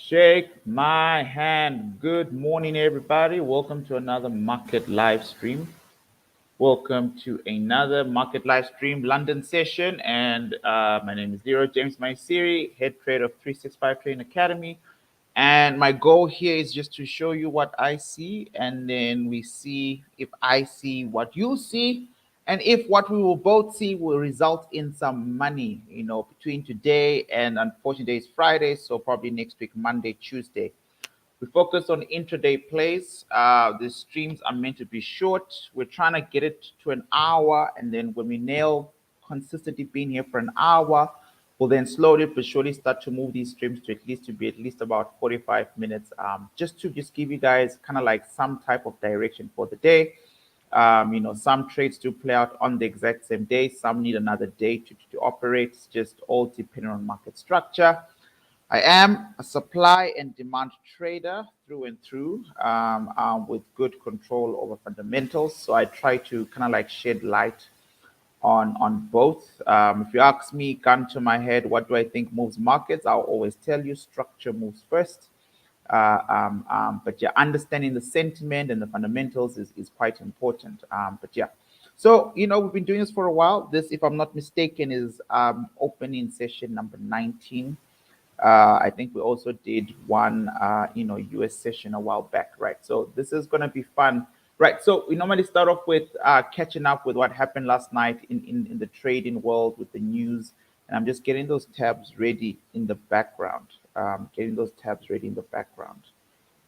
Shake my hand. Good morning, everybody. Welcome to another market live stream. Welcome to another market live stream London session. And my name is James Maisiri, head trader of 365 Trading Academy. And my goal here is just to show you what I see, and then we see if I see what you see, and if what we will both see will result in some money, between today and unfortunately it's Friday, so probably next week, Monday, Tuesday. We focus on intraday plays. The streams are meant to be short. We're trying to get it to an hour, and then when we nail consistently being here for an hour, we'll then slowly but surely start to move these streams to at least about 45 minutes, just to give you guys kind of like some type of direction for the day. Some trades do play out on the exact same day. Some need another day to operate. It's just all depending on market structure. I am a supply and demand trader through and through, with good control over fundamentals. So I try to kind of like shed light on both. If you ask me, gun to my head, what do I think moves markets? I'll always tell you structure moves first. But yeah, understanding the sentiment and the fundamentals is quite important. But yeah, so we've been doing this for a while. This, if I'm not mistaken, is opening session number 19. I think we also did one, US session a while back, right? So this is going to be fun, right? So we normally start off with catching up with what happened last night in the trading world with the news. And I'm just getting those tabs ready in the background.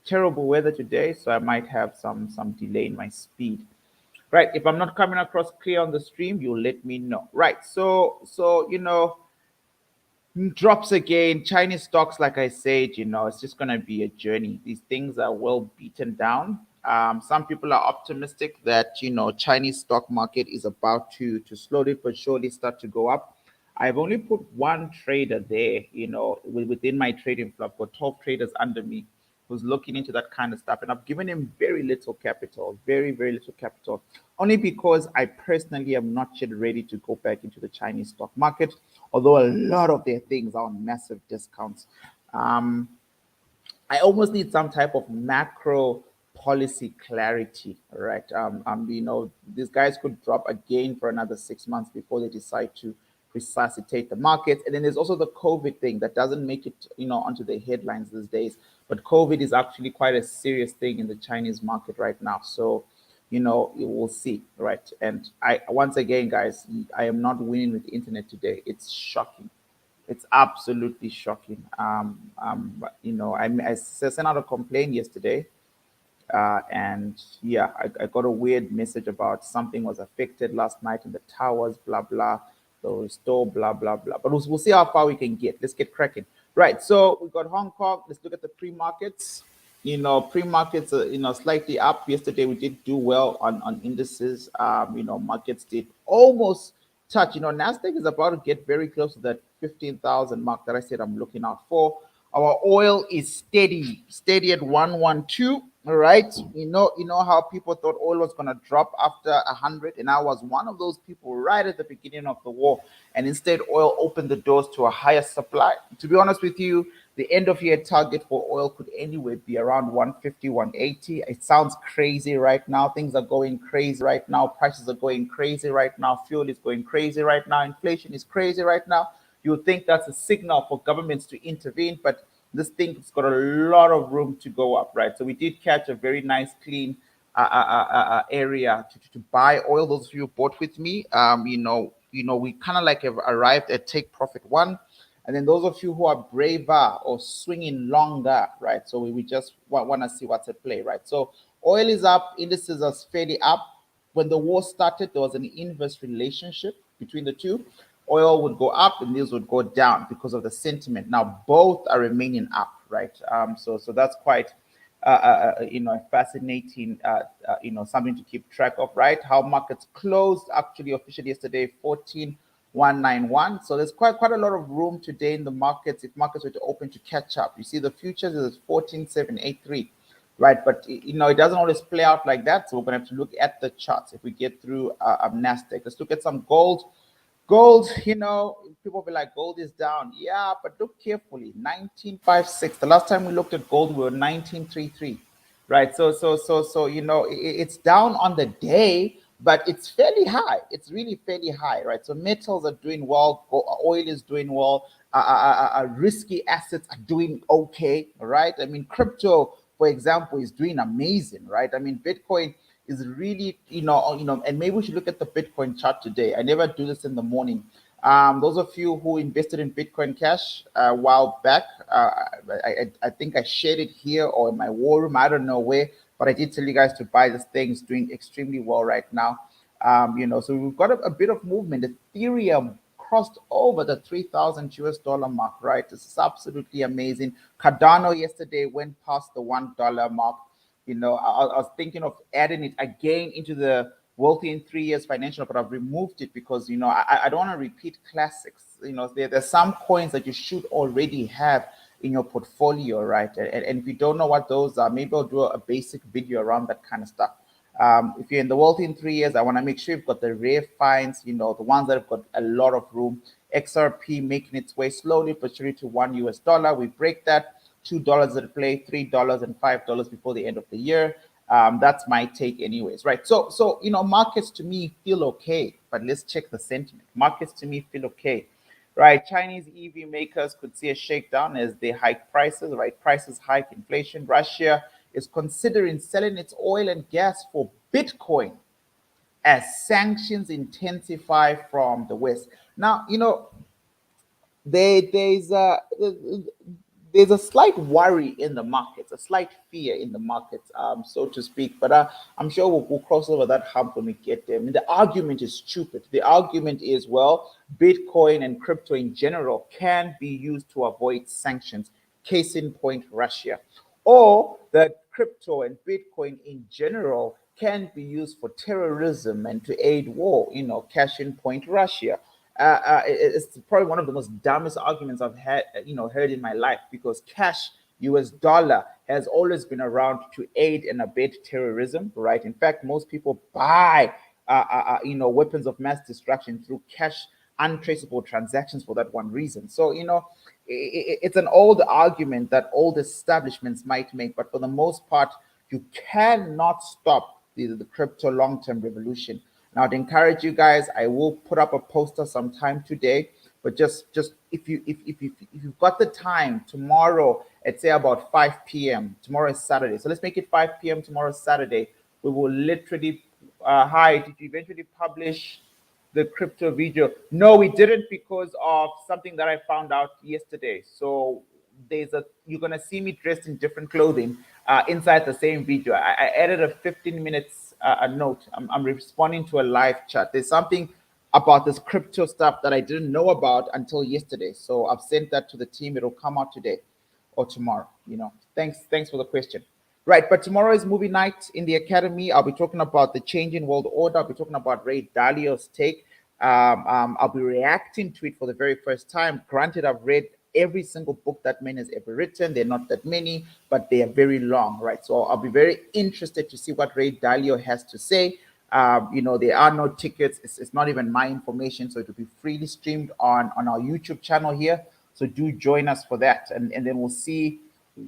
Terrible weather today, so I might have some delay in my speed. Right, if I'm not coming across clear on the stream, you'll let me know. Right, so drops again. Chinese stocks, like I said, it's just going to be a journey. These things are well beaten down. Some people are optimistic that Chinese stock market is about to slowly but surely start to go up. I've only put one trader there, within my trading floor. I've got 12 traders under me who's looking into that kind of stuff, and I've given him very little capital, very little capital, only because I personally am not yet ready to go back into the Chinese stock market, although a lot of their things are on massive discounts. I almost need some type of macro policy clarity, right? These guys could drop again for another 6 months before they decide to resuscitate the market. And then there's also the COVID thing that doesn't make it, onto the headlines these days. But COVID is actually quite a serious thing in the Chinese market right now. So, you will see, right? And once again, guys, I am not winning with the internet today. It's shocking. It's absolutely shocking. But, I sent out a complaint yesterday, and yeah, I got a weird message about something was affected last night in the towers, blah blah, the restore, blah blah blah. But we'll see how far we can get. Let's get cracking. Right. So we got Hong Kong. Let's look at the pre-markets. Pre-markets are slightly up. Yesterday we did do well on indices. Markets did almost touch. Nasdaq is about to get very close to that 15,000 mark that I said I'm looking out for. Our oil is steady at 112. All right. You know how people thought oil was gonna drop after 100, and I was one of those people right at the beginning of the war. And instead, oil opened the doors to a higher supply. To be honest with you, the end of year target for oil could anywhere be around 150, 180. It sounds crazy right now. Things are going crazy right now. Prices are going crazy right now. Fuel is going crazy right now. Inflation is crazy right now. You would think that's a signal for governments to intervene, but this thing's got a lot of room to go up, right? So we did catch a very nice, clean area to buy oil. Those of you who bought with me, we kind of like have arrived at take profit one. And then those of you who are braver or swinging longer, right? So we just want to see what's at play, right? So oil is up, indices are fairly up. When the war started, there was an inverse relationship between the two. Oil would go up and these would go down because of the sentiment. Now both are remaining up, right? So that's quite fascinating, something to keep track of, right? How markets closed actually officially yesterday, 14,191. So there's quite a lot of room today in the markets if markets were to open to catch up. You see the futures is 14,783. Right, but it doesn't always play out like that. So we're gonna have to look at the charts if we get through Nasdaq. Let's look at some gold. Gold, you know, people be like, gold is down. Yeah, but look carefully. 1956. The last time we looked at gold, we were 1933, right? So, you know, it's down on the day, but it's fairly high. It's really fairly high, right? So metals are doing well. Oil is doing well. Risky assets are doing okay, right? I mean, crypto, for example, is doing amazing, right? I mean, Bitcoin is really, and maybe we should look at the Bitcoin chart today. I never do this in the morning. Those of you who invested in Bitcoin Cash a while back, I think I shared it here or in my war room. I don't know where, but I did tell you guys to buy this thing. It's doing extremely well right now. So we've got a bit of movement. Ethereum crossed over the 3,000 US dollar mark, right? This is absolutely amazing. Cardano yesterday went past the $1 mark. You know, I was thinking of adding it again into the wealthy in 3 years financial, but I've removed it because, you know, I don't want to repeat classics. You know, there's some coins that you should already have in your portfolio, right? And if you don't know what those are, maybe I'll do a basic video around that kind of stuff. If you're in the wealthy in 3 years, I want to make sure you've got the rare finds, you know, the ones that have got a lot of room. XRP making its way slowly but surely to $1 US. We break that. $2 at play, $3 and $5 before the end of the year. That's my take anyways, right? So you know, markets to me feel okay, but let's check the sentiment. Markets to me feel okay, right? Chinese EV makers could see a shakedown as they hike prices, right? Prices hike, inflation. Russia is considering selling its oil and gas for Bitcoin as sanctions intensify from the West. Now, you know, there's a slight worry in the markets, a slight fear in the markets, so to speak. But I'm sure we'll cross over that hump when we get there. I mean, the argument is stupid. The argument is, well, Bitcoin and crypto in general can be used to avoid sanctions. Case in point, Russia. Or that crypto and Bitcoin in general can be used for terrorism and to aid war. You know, cash in point, Russia. It's probably one of the most dumbest arguments I've had, heard in my life, because cash, US dollar, has always been around to aid and abet terrorism, right? In fact, most people buy, weapons of mass destruction through cash, untraceable transactions for that one reason. So, you know, it's an old argument that old establishments might make, but for the most part, you cannot stop the crypto long-term revolution. Now, I'd encourage you guys. I will put up a poster sometime today, but just if you've got the time tomorrow at say about 5 p.m. Tomorrow is Saturday, so let's make it 5 p.m. tomorrow is Saturday. We will literally did you eventually publish the crypto video? No, we didn't, because of something that I found out yesterday. So you're gonna see me dressed in different clothing inside the same video. I added a 15 minutes a note. I'm responding to a live chat. There's something about this crypto stuff that I didn't know about until yesterday. So I've sent that to the team. It'll come out today or tomorrow. You know, thanks for the question. Right, but tomorrow is movie night in the academy. I'll be talking about the changing world order. I'll be talking about Ray Dalio's take. I'll be reacting to it for the very first time. Granted, I've read every single book that man has ever written. They're not that many, but they are very long, right? So I'll be very interested to see what Ray Dalio has to say. There are no tickets. It's not even my information, so it will be freely streamed on our YouTube channel here. So do join us for that, and then we'll see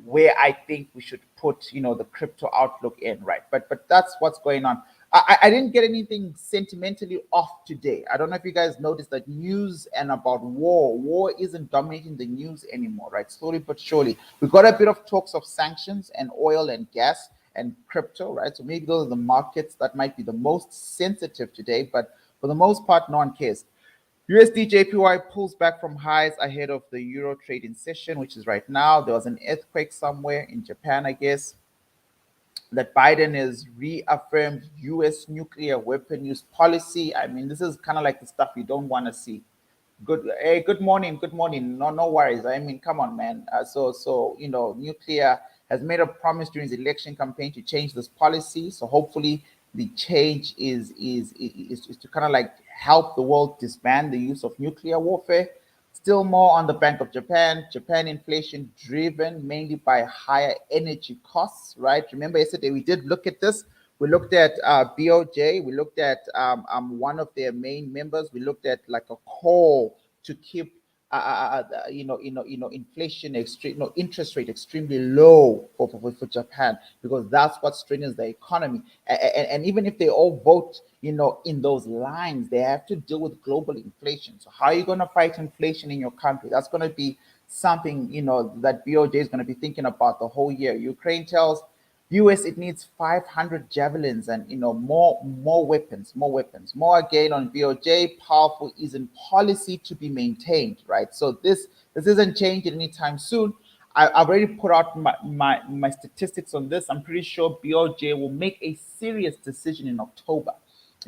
where I think we should put, the crypto outlook in, right? But that's what's going on. I didn't get anything sentimentally off today. I don't know if you guys noticed that news and about war isn't dominating the news anymore, right? Slowly but surely. We got a bit of talks of sanctions and oil and gas and crypto, right? So maybe those are the markets that might be the most sensitive today, but for the most part, no one cares. USDJPY pulls back from highs ahead of the euro trading session, which is right now. There was an earthquake somewhere in Japan, I guess, that Biden has reaffirmed U.S. nuclear weapon use policy. I mean, this is kind of like the stuff you don't want to see. Good morning. No worries. I mean, come on, man. Nuclear has made a promise during his election campaign to change this policy. So hopefully the change is to kind of like help the world disband the use of nuclear warfare. Still more on the Bank of Japan. Japan inflation driven mainly by higher energy costs, right? Remember yesterday we did look at this We looked at BOJ. We looked at one of their main members. We looked at like a call to keep inflation extreme, interest rate extremely low for Japan, because that's what strengthens the economy. And even if they all vote, in those lines, they have to deal with global inflation. So how are you going to fight inflation in your country? That's going to be something, that BOJ is going to be thinking about the whole year. Ukraine tells US it needs 500 javelins and more weapons, more again on BOJ. Powerful easing policy to be maintained, right? So this isn't changing anytime soon. I've already put out my statistics on this. I'm pretty sure BOJ will make a serious decision in October.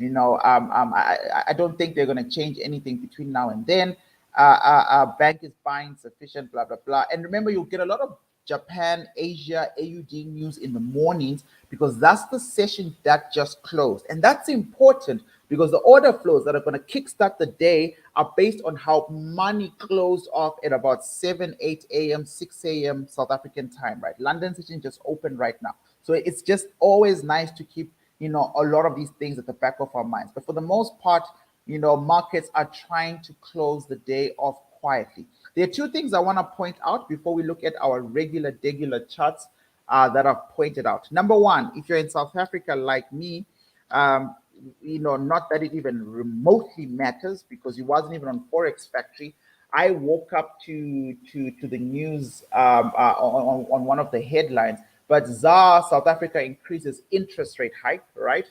I don't think they're going to change anything between now and then. Bank is buying sufficient, blah blah blah. And remember, you'll get a lot of Japan, Asia, AUD news in the mornings, because that's the session that just closed. And that's important because the order flows that are going to kickstart the day are based on how money closed off at about 7, 8 a.m., 6 a.m. South African time, right? London session just opened right now. So it's just always nice to keep, a lot of these things at the back of our minds. But for the most part, markets are trying to close the day off quietly. There are two things I want to point out before we look at our regular charts that I've pointed out. Number one, if you're in South Africa like me, not that it even remotely matters because it wasn't even on Forex Factory. I woke up to the news on one of the headlines, but ZAR, South Africa increases interest rate hike, right?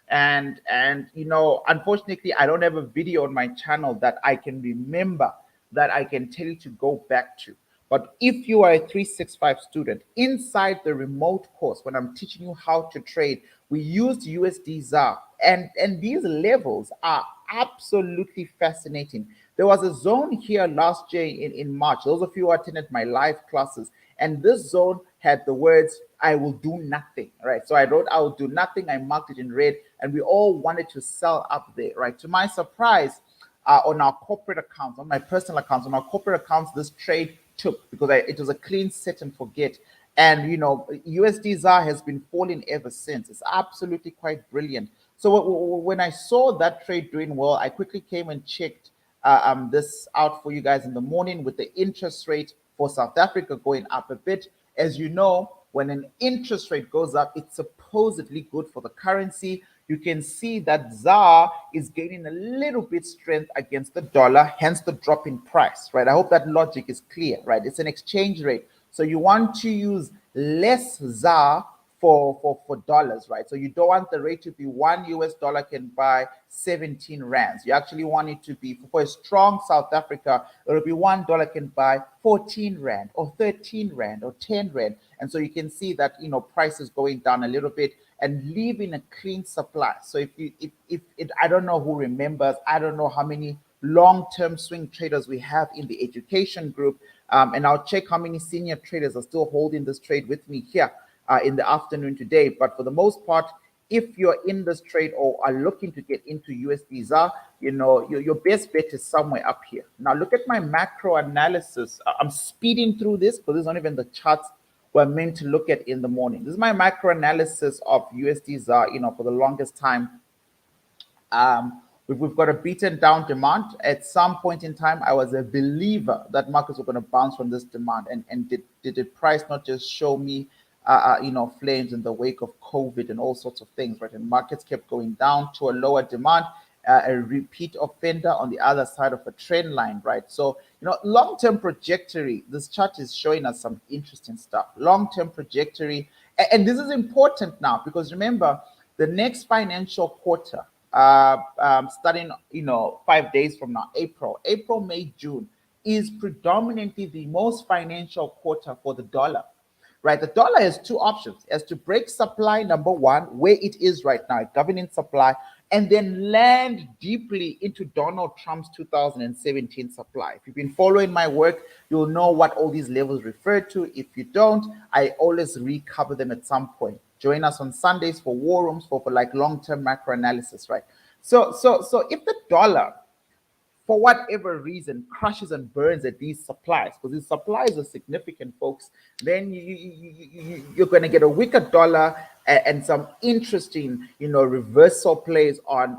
And unfortunately, I don't have a video on my channel that I can remember that I can tell you to go back to. But if you are a 365 student, inside the remote course, when I'm teaching you how to trade, we used USD ZAR, and these levels are absolutely fascinating. There was a zone here last year in March. Those of you who attended my live classes, and this zone had the words, I will do nothing, right? So I wrote, I will do nothing. I marked it in red, and we all wanted to sell up there, right? To my surprise, on our corporate accounts, on my personal accounts, on our corporate accounts, this trade took because it was a clean set and forget. And USD ZAR has been falling ever since. It's absolutely quite brilliant. So when I saw that trade doing well, I quickly came and checked this out for you guys in the morning with the interest rate for South Africa going up a bit. As you know, when an interest rate goes up, it's supposedly good for the currency. You can see that ZAR is gaining a little bit strength against the dollar, hence the drop in price, right? I hope that logic is clear, right? It's an exchange rate. So you want to use less ZAR for dollars, right? So you don't want the rate to be $1 can buy 17 rands. You actually want it to be, for a strong South Africa, it'll be $1 can buy 14 rand or 13 rand or 10 rand. And so you can see that, prices going down a little bit and leaving a clean supply. So if I don't know who remembers, I don't know how many long-term swing traders we have in the education group. And I'll check how many senior traders are still holding this trade with me here in the afternoon today. But for the most part, if you're in this trade or are looking to get into USD ZAR, your best bet is somewhere up here. Now look at my macro analysis. I'm speeding through this because this is not even the charts we're meant to look at in the morning. This is my macro analysis of USD ZAR, for the longest time. We've got a beaten down demand. At some point in time, I was a believer that markets were going to bounce from this demand. And did the price not just show me, flames in the wake of COVID and all sorts of things, right? And markets kept going down to a lower demand, a repeat offender on the other side of a trend line, right? So, long-term trajectory, this chart is showing us some interesting stuff. Long-term trajectory, and this is important now because remember, the next financial quarter, starting 5 days from now, April, May, June, is predominantly the most financial quarter for the dollar, right? The dollar has two options: as to break supply, number one, where it is right now, governing supply, and then land deeply into Donald Trump's 2017 supply. If you've been following my work, you'll know what all these levels refer to. If you don't, I always recover them at some point. Join us on Sundays for war rooms for like long-term macro analysis, right? So if the dollar for whatever reason, crashes and burns at these supplies, because these supplies are significant, folks, then you're going to get a weaker dollar and some interesting, reversal plays on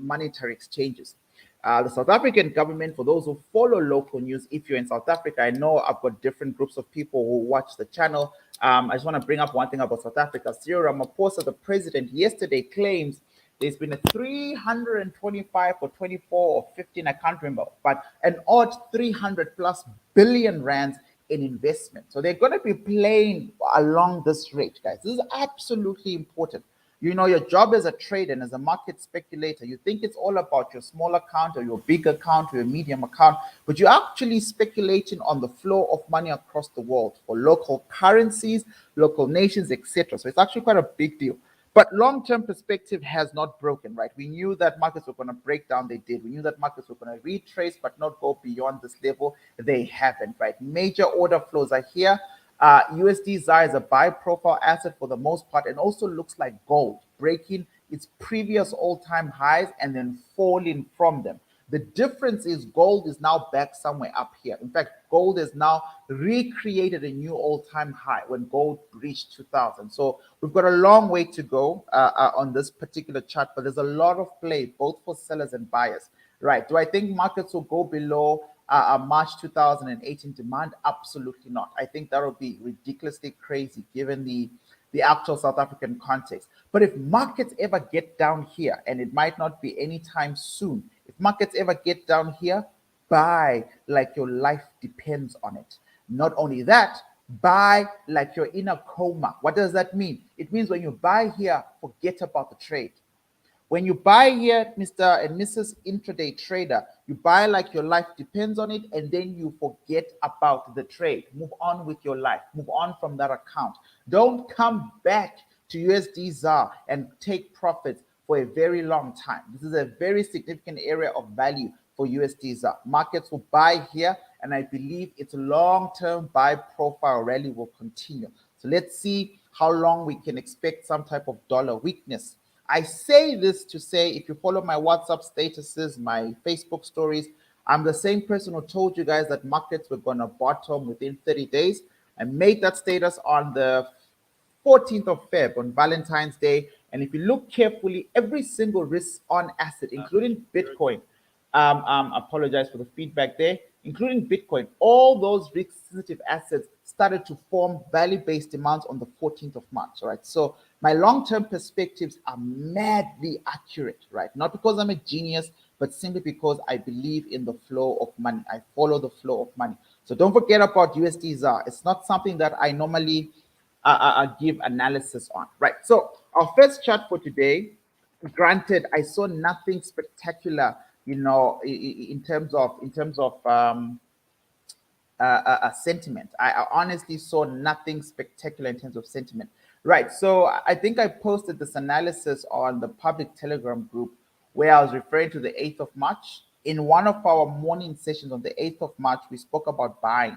monetary exchanges. The South African government, for those who follow local news, if you're in South Africa, I know I've got different groups of people who watch the channel. I just want to bring up one thing about South Africa. Cyril Ramaphosa, the president, yesterday claims there's been a 325 or 24 or 15, I can't remember, but an odd 300 plus billion rands in investment. So they're going to be playing along this rate, guys. This is absolutely important. Your job as a trader and as a market speculator, you think it's all about your small account or your big account or your medium account, but you're actually speculating on the flow of money across the world for local currencies, local nations, etc. So it's actually quite a big deal. But long-term perspective has not broken, right? We knew that markets were going to break down. They did. We knew that markets were going to retrace, but not go beyond this level. They haven't, right? Major order flows are here. USD ZAR is a buy profile asset for the most part, and also looks like gold, breaking its previous all-time highs and then falling from them. The difference is gold is now back somewhere up here. In fact, gold has now recreated a new all-time high when gold reached 2000. So we've got a long way to go on this particular chart, but there's a lot of play both for sellers and buyers. Right? Do I think markets will go below March 2018 demand? Absolutely not. I think that would be ridiculously crazy given the actual South African context. But if markets ever get down here, and it might not be anytime soon, if markets ever get down here, buy like your life depends on it. Not only that, buy like you're in a coma. What does that mean? It means when you buy here, forget about the trade. When you buy here, Mr. and Mrs. Intraday Trader, you buy like your life depends on it, and then you forget about the trade. Move on with your life. Move on from that account. Don't come back to USD ZAR and take profits for a very long time. This is a very significant area of value for USD ZAR. Markets will buy here, and I believe its long-term buy profile rally will continue. So let's see how long we can expect some type of dollar weakness. I say this to say, if you follow my WhatsApp statuses, my Facebook stories, I'm the same person who told you guys that markets were going to bottom within 30 days. I made that status on the 14th of Feb, on Valentine's Day. And if you look carefully, every single risk on asset, including Bitcoin, apologize for the feedback there, including Bitcoin, all those risk-sensitive assets started to form value-based demands on the 14th of March, all right? So my long-term perspectives are madly accurate, right? Not because I'm a genius, but simply because I believe in the flow of money. I follow the flow of money. So don't forget about USD ZAR. It's not something that I normally give analysis on, right? So our first chart for today, granted, I saw nothing spectacular, in terms of sentiment. I honestly saw nothing spectacular in terms of sentiment. Right. So I think I posted this analysis on the public Telegram group where I was referring to the 8th of March. In one of our morning sessions on the 8th of March, we spoke about buying.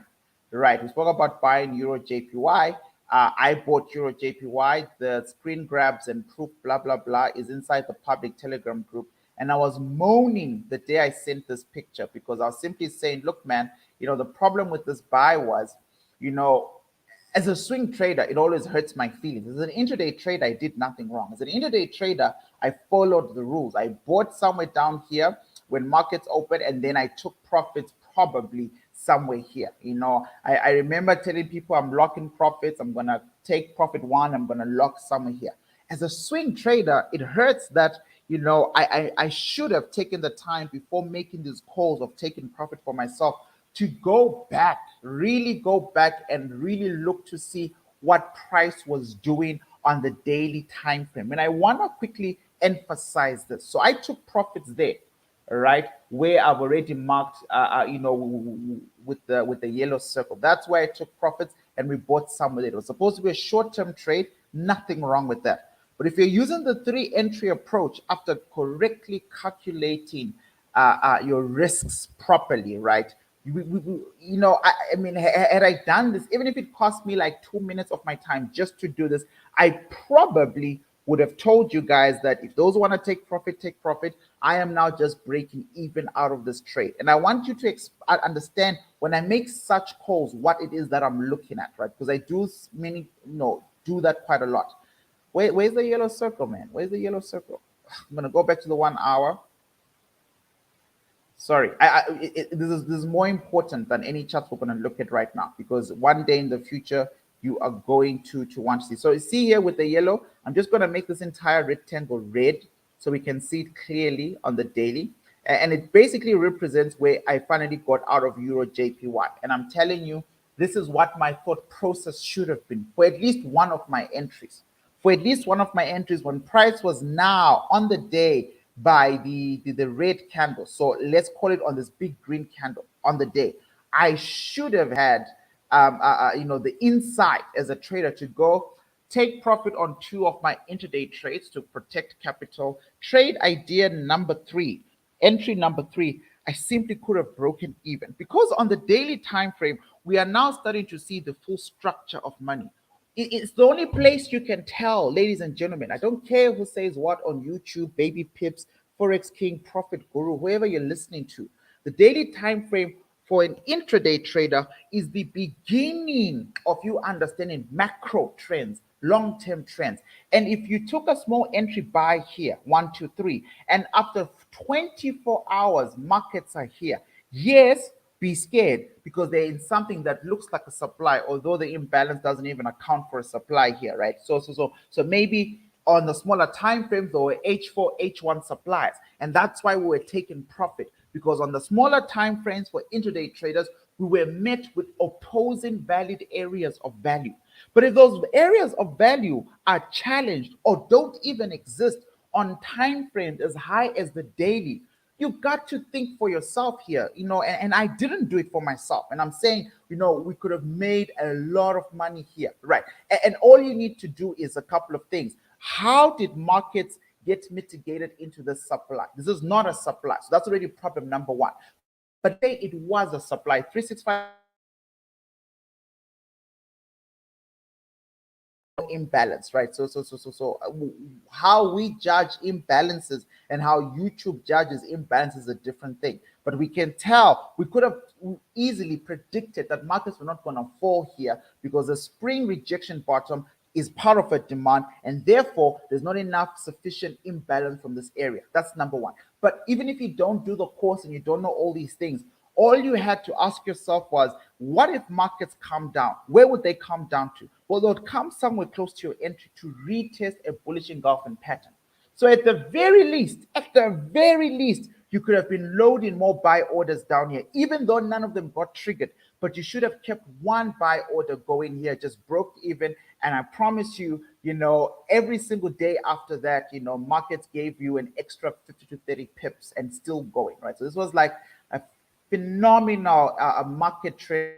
Right. We spoke about buying EURJPY. I bought EURJPY. The screen grabs and proof, blah, blah, blah, is inside the public Telegram group. And I was moaning the day I sent this picture because I was simply saying, look, man, the problem with this buy was, as a swing trader, it always hurts my feelings. As an intraday trader, I did nothing wrong. As an intraday trader, I followed the rules. I bought somewhere down here when markets opened, and then I took profits probably somewhere here. I remember telling people I'm locking profits. I'm going to take profit one. I'm going to lock somewhere here. As a swing trader, it hurts that, I should have taken the time before making these calls of taking profit for myself to go back, really go back and really look to see what price was doing on the daily time frame. And I want to quickly emphasize this. So I took profits there, right, where I've already marked, with the yellow circle. That's where I took profits, and we bought some with it. It was supposed to be a short-term trade, nothing wrong with that. But if you're using the 3-entry approach after correctly calculating your risks properly, right? I mean, had I done this, even if it cost me like 2 minutes of my time just to do this, I probably would have told you guys that if those want to take profit, take profit. I am now just breaking even out of this trade. And I want you to understand when I make such calls, what it is that I'm looking at, right? Because I do do that quite a lot. Where's the yellow circle, man? Where's the yellow circle? I'm going to go back to the 1 hour. Sorry, this is more important than any charts we're going to look at right now, because one day in the future you are going to want to see. So you see here with the yellow, I'm just going to make this entire rectangle red so we can see it clearly on the daily, and it basically represents where I finally got out of EURJPY. And I'm telling you, this is what my thought process should have been for at least one of my entries. For at least one of my entries, when price was now on the day by the red candle, so let's call it on this big green candle on the day, I should have had the insight as a trader to go take profit on 2 of my intraday trades to protect capital. Trade idea number 3, entry number 3, I simply could have broken even, because on the daily time frame we are now starting to see the full structure of money. It's the only place you can tell, ladies and gentlemen. I don't care who says what on YouTube, Baby Pips, Forex King, Profit Guru, whoever you're listening to. The daily time frame for an intraday trader is the beginning of you understanding macro trends, long-term trends. And if you took a small entry buy here, 1, 2, 3, and after 24 hours, markets are here. Yes, be scared, because they're in something that looks like a supply, although the imbalance doesn't even account for a supply here, right? So maybe on the smaller time frames, there were H4, H1 supplies, and that's why we were taking profit, because on the smaller time frames for intraday traders, we were met with opposing valid areas of value. But if those areas of value are challenged or don't even exist on time frames as high as the daily, you've got to think for yourself here, and I didn't do it for myself. And I'm saying, we could have made a lot of money here, right? And all you need to do is a couple of things. How did markets get mitigated into the supply? This is not a supply. So that's already problem number 1. But say it was a supply, 365 imbalance, right? So how we judge imbalances and how YouTube judges imbalances is a different thing. But we can tell, we could have easily predicted that markets were not going to fall here, because the spring rejection bottom is part of a demand, and therefore there's not enough sufficient imbalance from this area. That's number 1. But even if you don't do the course and you don't know all these things, all you had to ask yourself was, what if markets come down? Where would they come down to? Well, they would come somewhere close to your entry to retest a bullish engulfing pattern. So at the very least, you could have been loading more buy orders down here, even though none of them got triggered. But you should have kept one buy order going here, just broke even. And I promise you, every single day after that, markets gave you an extra 50 to 30 pips and still going, right? So this was like a phenomenal market trade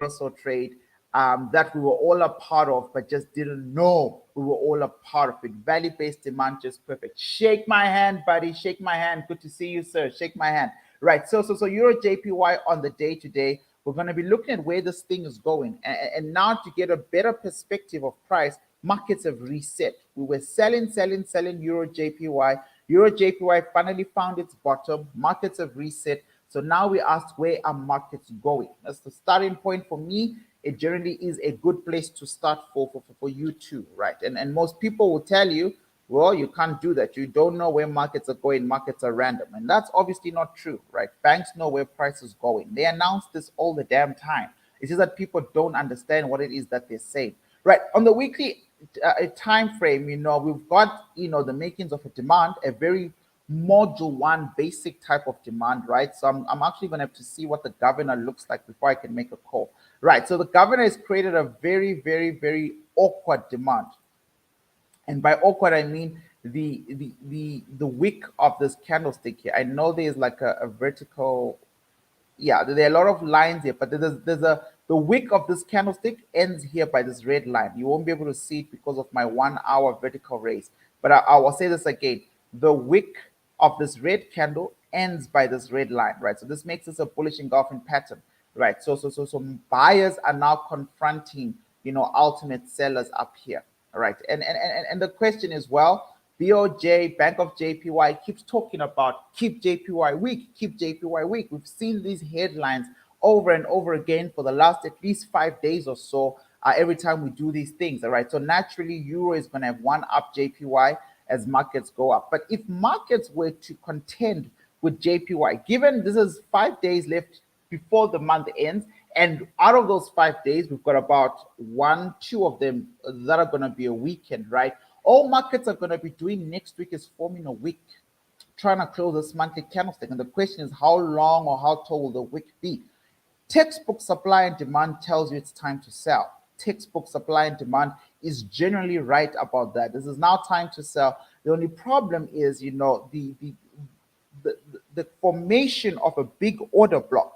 that we were all a part of, but just didn't know we were all a part of it. Value-based demand, just perfect. Shake my hand, buddy. Shake my hand. Good to see you, sir. Shake my hand. Right. So EURJPY on the day today, we're going to be looking at where this thing is going. And now to get a better perspective of price, markets have reset. We were selling EURJPY. EURJPY finally found its bottom. Markets have reset. So now we ask, where are markets going? That's the starting point for me. It generally is a good place to start for you too, right? And most people will tell you, well, you can't do that. You don't know where markets are going. Markets are random. And that's obviously not true, right? Banks know where price is going. They announce this all the damn time. It's just that people don't understand what it is that they're saying, right? On the weekly time frame, we've got, the makings of a demand, a very module 1 basic type of demand, right? So I'm actually going to have to see what the governor looks like before I can make a call, right? So the governor has created a very, very, very awkward demand. And by awkward, I mean the wick of this candlestick here. I know there's like a vertical, yeah, there are a lot of lines here, but the wick of this candlestick ends here by this red line. You won't be able to see it because of my 1 hour vertical raise. But I will say this again. The wick of this red candle ends by this red line, right? So this makes this a bullish engulfing pattern, right? So buyers are now confronting, ultimate sellers up here, all right? And the question is, well, BOJ, Bank of JPY, keeps talking about keep JPY weak, keep JPY weak. We've seen these headlines over and over again for the last at least 5 days or so, every time we do these things, all right? So naturally, Euro is going to have one up JPY as markets go up. But if markets were to contend with JPY, given this is 5 days left before the month ends, and out of those 5 days, we've got about 2 of them that are going to be a weekend, right? All markets are going to be doing next week is forming a wick, trying to close this monthly candlestick. And the question is, how long or how tall will the wick be? Textbook supply and demand tells you it's time to sell. Textbook supply and demand is generally right about that. This is now time to sell. The only problem is, you know, the formation of a big order block,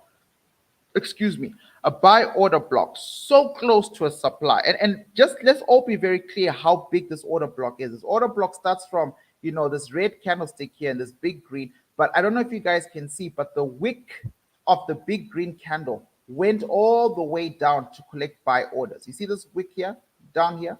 a buy order block so close to a supply. And just let's all be very clear how big this order block is. This order block starts from, you know, this red candlestick here and this big green. But I don't know if you guys can see, but the wick of the big green candle went all the way down to collect buy orders. You see this wick here, down here,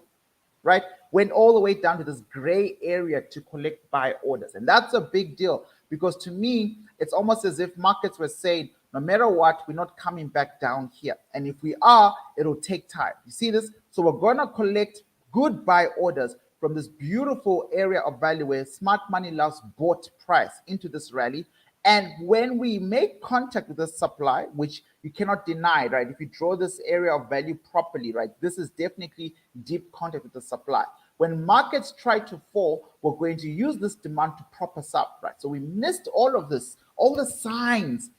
right? Went all the way down to this gray area to collect buy orders. And that's a big deal because to me, it's almost as if markets were saying, no matter what, we're not coming back down here. And if we are, it'll take time. You see this? So we're going to collect good buy orders from this beautiful area of value where smart money loves bought price into this rally. And when we make contact with the supply, which you cannot deny, right? If you draw this area of value properly, right, this is definitely deep contact with the supply. When markets try to fall, we're going to use this demand to prop us up, right? So we missed all of this, all the signs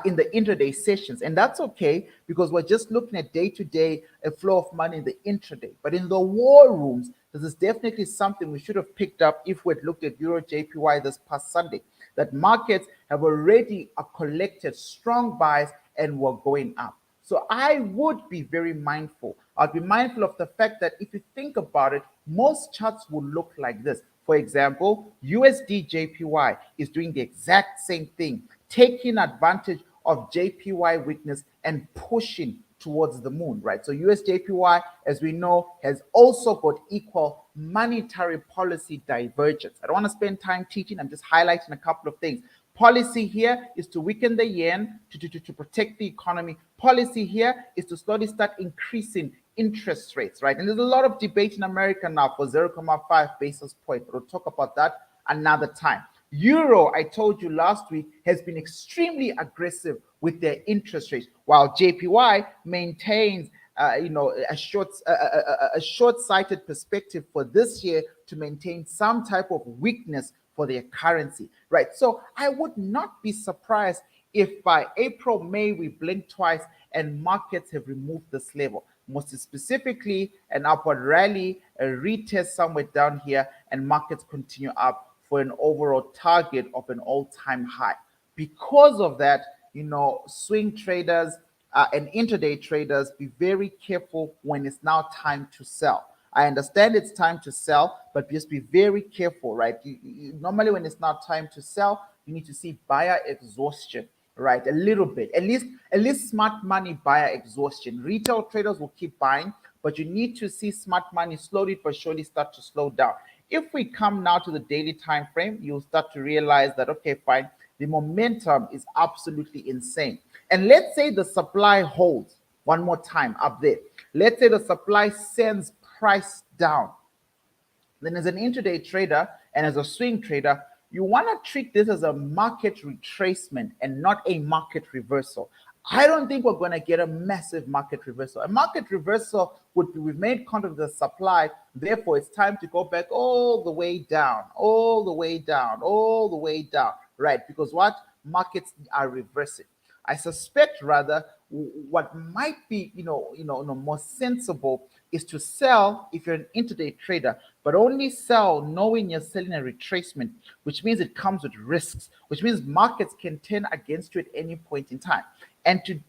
in the intraday sessions, and that's okay because we're just looking at day-to-day flow of money in the intraday. But in the war rooms, this is definitely something we should have picked up if we'd looked at EURJPY this past Sunday, that markets have already collected strong buys and were going up. So I would be very mindful. I'd be mindful of the fact that if you think about it, most charts will look like this. For example, USDJPY is doing the exact same thing, taking advantage of JPY weakness and pushing towards the moon, right? So USDJPY, as we know, has also got equal monetary policy divergence. I don't want to spend time teaching. I'm just highlighting a couple of things. Policy here is to weaken the yen to protect the economy. Policy here is to slowly start increasing interest rates, right? And there's a lot of debate in America now for 0.5 basis point. We'll talk about that another time. Euro, I told you last week, has been extremely aggressive with their interest rates, while JPY maintains, a short-sighted perspective for this year to maintain some type of weakness for their currency, right? So I would not be surprised if by April, May, we blink twice and markets have removed this level. Most specifically, an upward rally, a retest somewhere down here, and markets continue up for an overall target of an all-time high. Because of that, swing traders and intraday traders, be very careful when it's now time to sell. I understand it's time to sell, but just be very careful, right? Normally, when it's not time to sell, you need to see buyer exhaustion, right? A little bit, at least smart money buyer exhaustion. Retail traders will keep buying, but you need to see smart money slowly but surely start to slow down. If we come now to the daily time frame, you'll start to realize that, okay, fine, the momentum is absolutely insane. And let's say the supply holds one more time up there. Let's say the supply sends price down. Then as an intraday trader and as a swing trader, you want to treat this as a market retracement and not a market reversal. I don't think we're going to get a massive market reversal. A market reversal would be we've made contact with the supply, therefore it's time to go back all the way down, all the way down, all the way down, right? Because what? Markets are reversing. I suspect rather what might be more sensible is to sell if you're an intraday trader, but only sell knowing you're selling a retracement, which means it comes with risks, which means markets can turn against you at any point in time. And to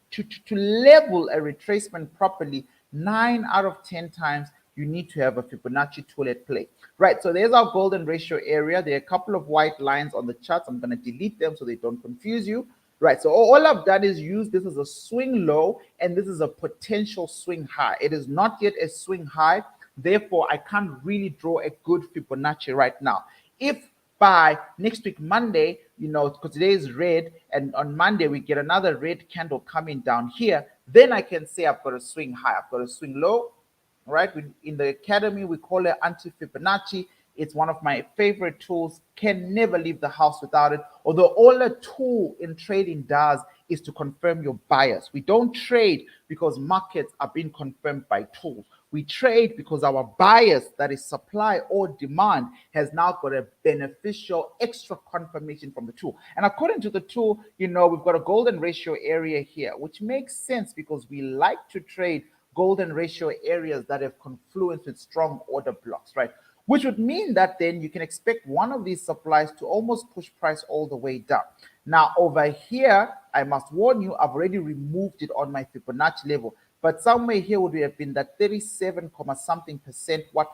level a retracement properly, 9 out of 10 times, you need to have a Fibonacci tool at play. Right, so there's our golden ratio area. There are a couple of white lines on the charts. I'm going to delete them so they don't confuse you. Right, so all I've done is use this as a swing low, and this is a potential swing high. It is not yet a swing high. Therefore, I can't really draw a good Fibonacci right now. If by next week, Monday, because today is red, and on Monday we get another red candle coming down here, then I can say I've got a swing high, I've got a swing low, right? In the academy, we call it anti-Fibonacci. It's one of my favorite tools. Can never leave the house without it. Although all a tool in trading does is to confirm your bias. We don't trade because markets are being confirmed by tools. We trade because our bias, that is supply or demand, has now got a beneficial extra confirmation from the tool. And according to the tool, we've got a golden ratio area here, which makes sense because we like to trade golden ratio areas that have confluence with strong order blocks, right? Which would mean that then you can expect one of these supplies to almost push price all the way down. Now over here, I must warn you, I've already removed it on my Fibonacci level, but somewhere here would have been that 37, something percent, what.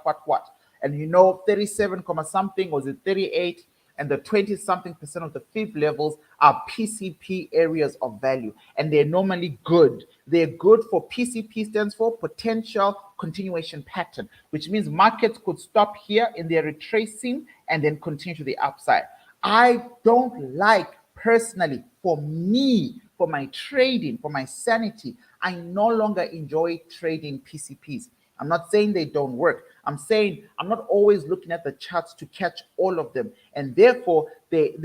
And 37, something, was it 38? And the 20-something percent of the fib levels are PCP areas of value. And they're normally good. They're good for PCP, stands for potential continuation pattern, which means markets could stop here in their retracing and then continue to the upside. I don't like, personally, for me, for my trading, for my sanity, I no longer enjoy trading PCPs. I'm not saying they don't work. I'm saying I'm not always looking at the charts to catch all of them. And therefore, they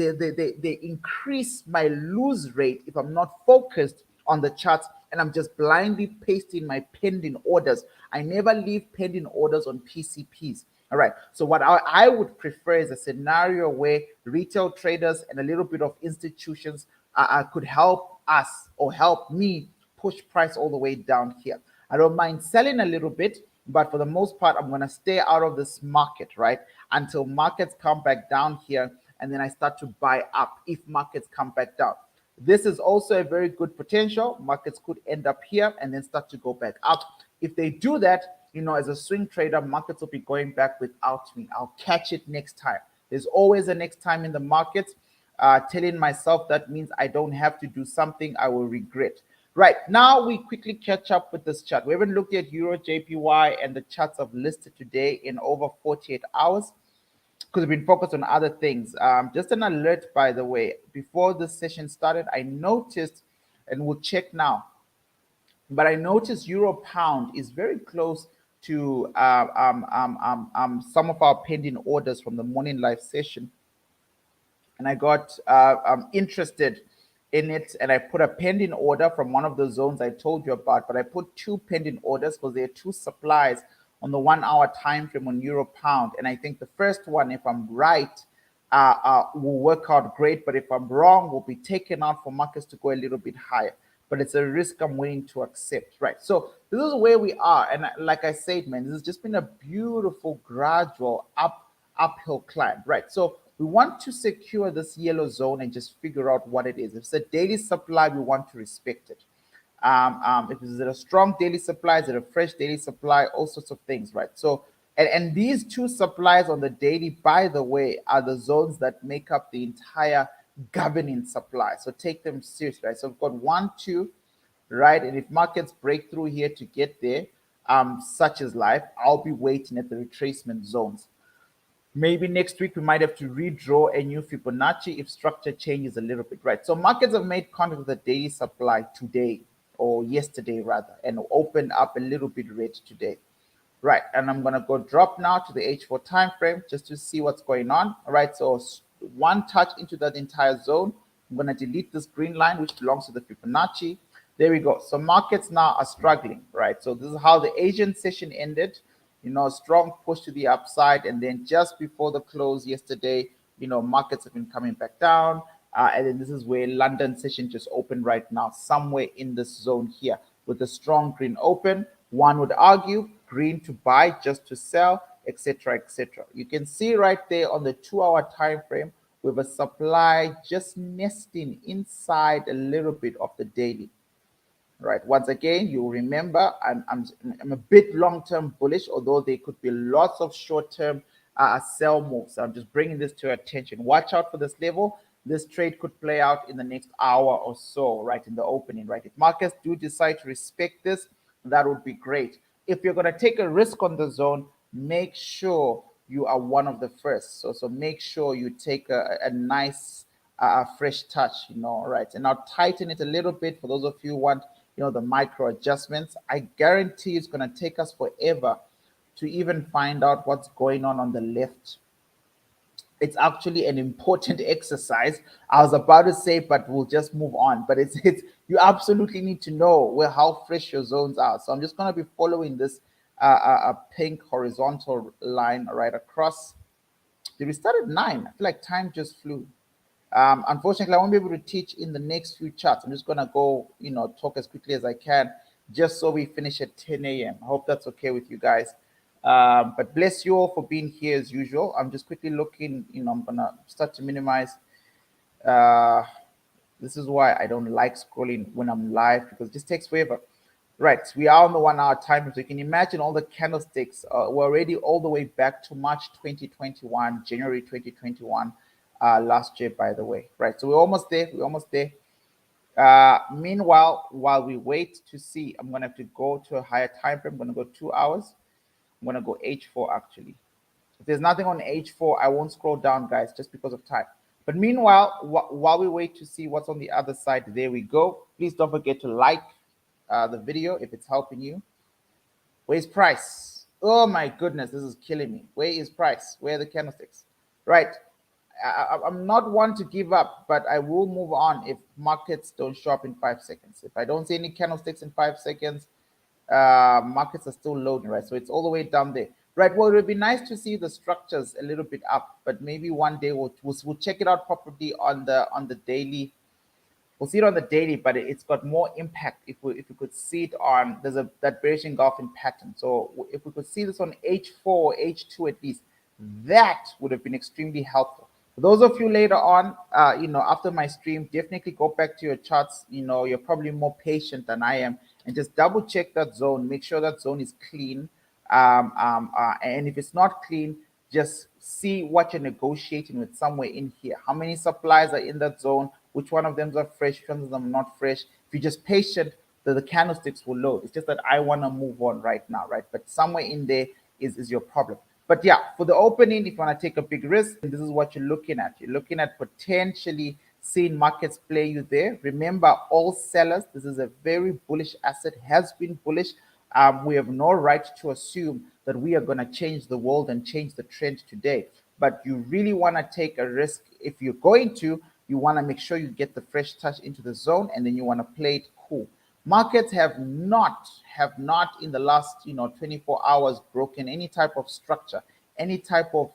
increase my lose rate if I'm not focused on the charts and I'm just blindly pasting my pending orders. I never leave pending orders on PCPs. All right. So what I would prefer is a scenario where retail traders and a little bit of institutions could help us or help me push price all the way down here. I don't mind selling a little bit, but for the most part, I'm going to stay out of this market, right? Until markets come back down here, and then I start to buy up if markets come back down. This is also a very good potential. Markets could end up here and then start to go back up. If they do that, as a swing trader, markets will be going back without me. I'll catch it next time. There's always a next time in the market. Telling myself that means I don't have to do something I will regret. Right, now we quickly catch up with this chart. We haven't looked at EURJPY and the charts I've listed today in over 48 hours because we've been focused on other things. Just an alert, by the way, before this session started, I noticed, and we'll check now, but I noticed Euro Pound is very close to some of our pending orders from the morning live session. And I got interested in it, and I put a pending order from one of the zones I told you about, but I put two pending orders because there are two supplies on the 1 hour time frame on Euro Pound. And I think the first one, if I'm right, will work out great, but if I'm wrong, will be taken out for markets to go a little bit higher. But it's a risk I'm willing to accept, right? So this is where we are. And like I said, man, this has just been a beautiful, gradual uphill climb, right? So we want to secure this yellow zone and just figure out what it is. If it's a daily supply, we want to respect it. If it's a strong daily supply, is it a fresh daily supply, all sorts of things, right? So, and these two supplies on the daily, by the way, are the zones that make up the entire governing supply. So take them seriously, right? So we've got 1, 2, right? And if markets break through here to get there, such as life, I'll be waiting at the retracement zones. Maybe next week we might have to redraw a new Fibonacci if structure changes a little bit, right? So markets have made contact with the daily supply today, or yesterday rather, and opened up a little bit red today, right? And I'm gonna go drop now to the H4 time frame just to see what's going on. All right, so one touch into that entire zone. I'm gonna delete this green line which belongs to the Fibonacci. There we go. So markets now are struggling, right? So this is how the Asian session ended. Strong push to the upside, and then just before the close yesterday, markets have been coming back down, and then this is where London session just opened right now, somewhere in this zone here with a strong green open. One would argue green to buy, just to sell, etc., etc. You can see right there on the 2 hour time frame with a supply just nesting inside a little bit of the daily. Right. Once again, you remember I'm a bit long-term bullish, although there could be lots of short-term sell moves. I'm just bringing this to your attention. Watch out for this level. This trade could play out in the next hour or so, right, in the opening, right? If markets do decide to respect this, that would be great. If you're going to take a risk on the zone, make sure you are one of the first. So make sure you take a nice fresh touch, right? And I'll tighten it a little bit for those of you who want, the micro adjustments. I guarantee it's going to take us forever to even find out what's going on the left. It's actually an important exercise. I was about to say, but we'll just move on. But it's you absolutely need to know how fresh your zones are. So I'm just going to be following this pink horizontal line right across. Did we start at 9? I feel like time just flew. Unfortunately, I won't be able to teach in the next few charts. I'm just going to go, talk as quickly as I can, just so we finish at 10 a.m. I hope that's okay with you guys. But bless you all for being here as usual. I'm just quickly looking, I'm going to start to minimize. This is why I don't like scrolling when I'm live, because it just takes forever. Right, we are on the 1 hour time, so you can imagine all the candlesticks. We're already all the way back to March 2021, January 2021, last year, by the way. Right, so we're almost there. Meanwhile, while we wait to see, I'm going to have to go to a higher time frame. I'm going to go 2 hours. I'm going to go H4 actually. If there's nothing on H4, I won't scroll down, guys, just because of time. But meanwhile, while we wait to see what's on the other side, there we go. Please don't forget to like the video if it's helping you. Where's price? Oh my goodness, this is killing me. Where is price? Where are the candlesticks? Right. I'm not one to give up, but I will move on if markets don't show up in 5 seconds. If I don't see any candlesticks in 5 seconds, markets are still loading, right? So it's all the way down there. Right, well, it would be nice to see the structures a little bit up, but maybe one day we'll check it out properly on the daily. We'll see it on the daily, but it's got more impact if we could see it on, there's that bearish engulfing pattern. So if we could see this on H4 or H2 at least, that would have been extremely helpful. For those of you later on, after my stream, definitely go back to your charts. You're probably more patient than I am, and just double check that zone. Make sure that zone is clean. And if it's not clean, just see what you're negotiating with somewhere in here. How many supplies are in that zone? Which one of them are fresh? Which ones of them are not fresh? If you're just patient, the candlesticks will load. It's just that I want to move on right now, right? But somewhere in there is your problem. But yeah, for the opening, if you want to take a big risk, this is what you're looking at. You're looking at potentially seeing markets play you there. Remember, all sellers, this is a very bullish asset, has been bullish. We have no right to assume that we are going to change the world and change the trend today. But you really want to take a risk. If you're going to, you want to make sure you get the fresh touch into the zone, and then you want to play it cool. Markets have not in the last 24 hours broken any type of structure, any type of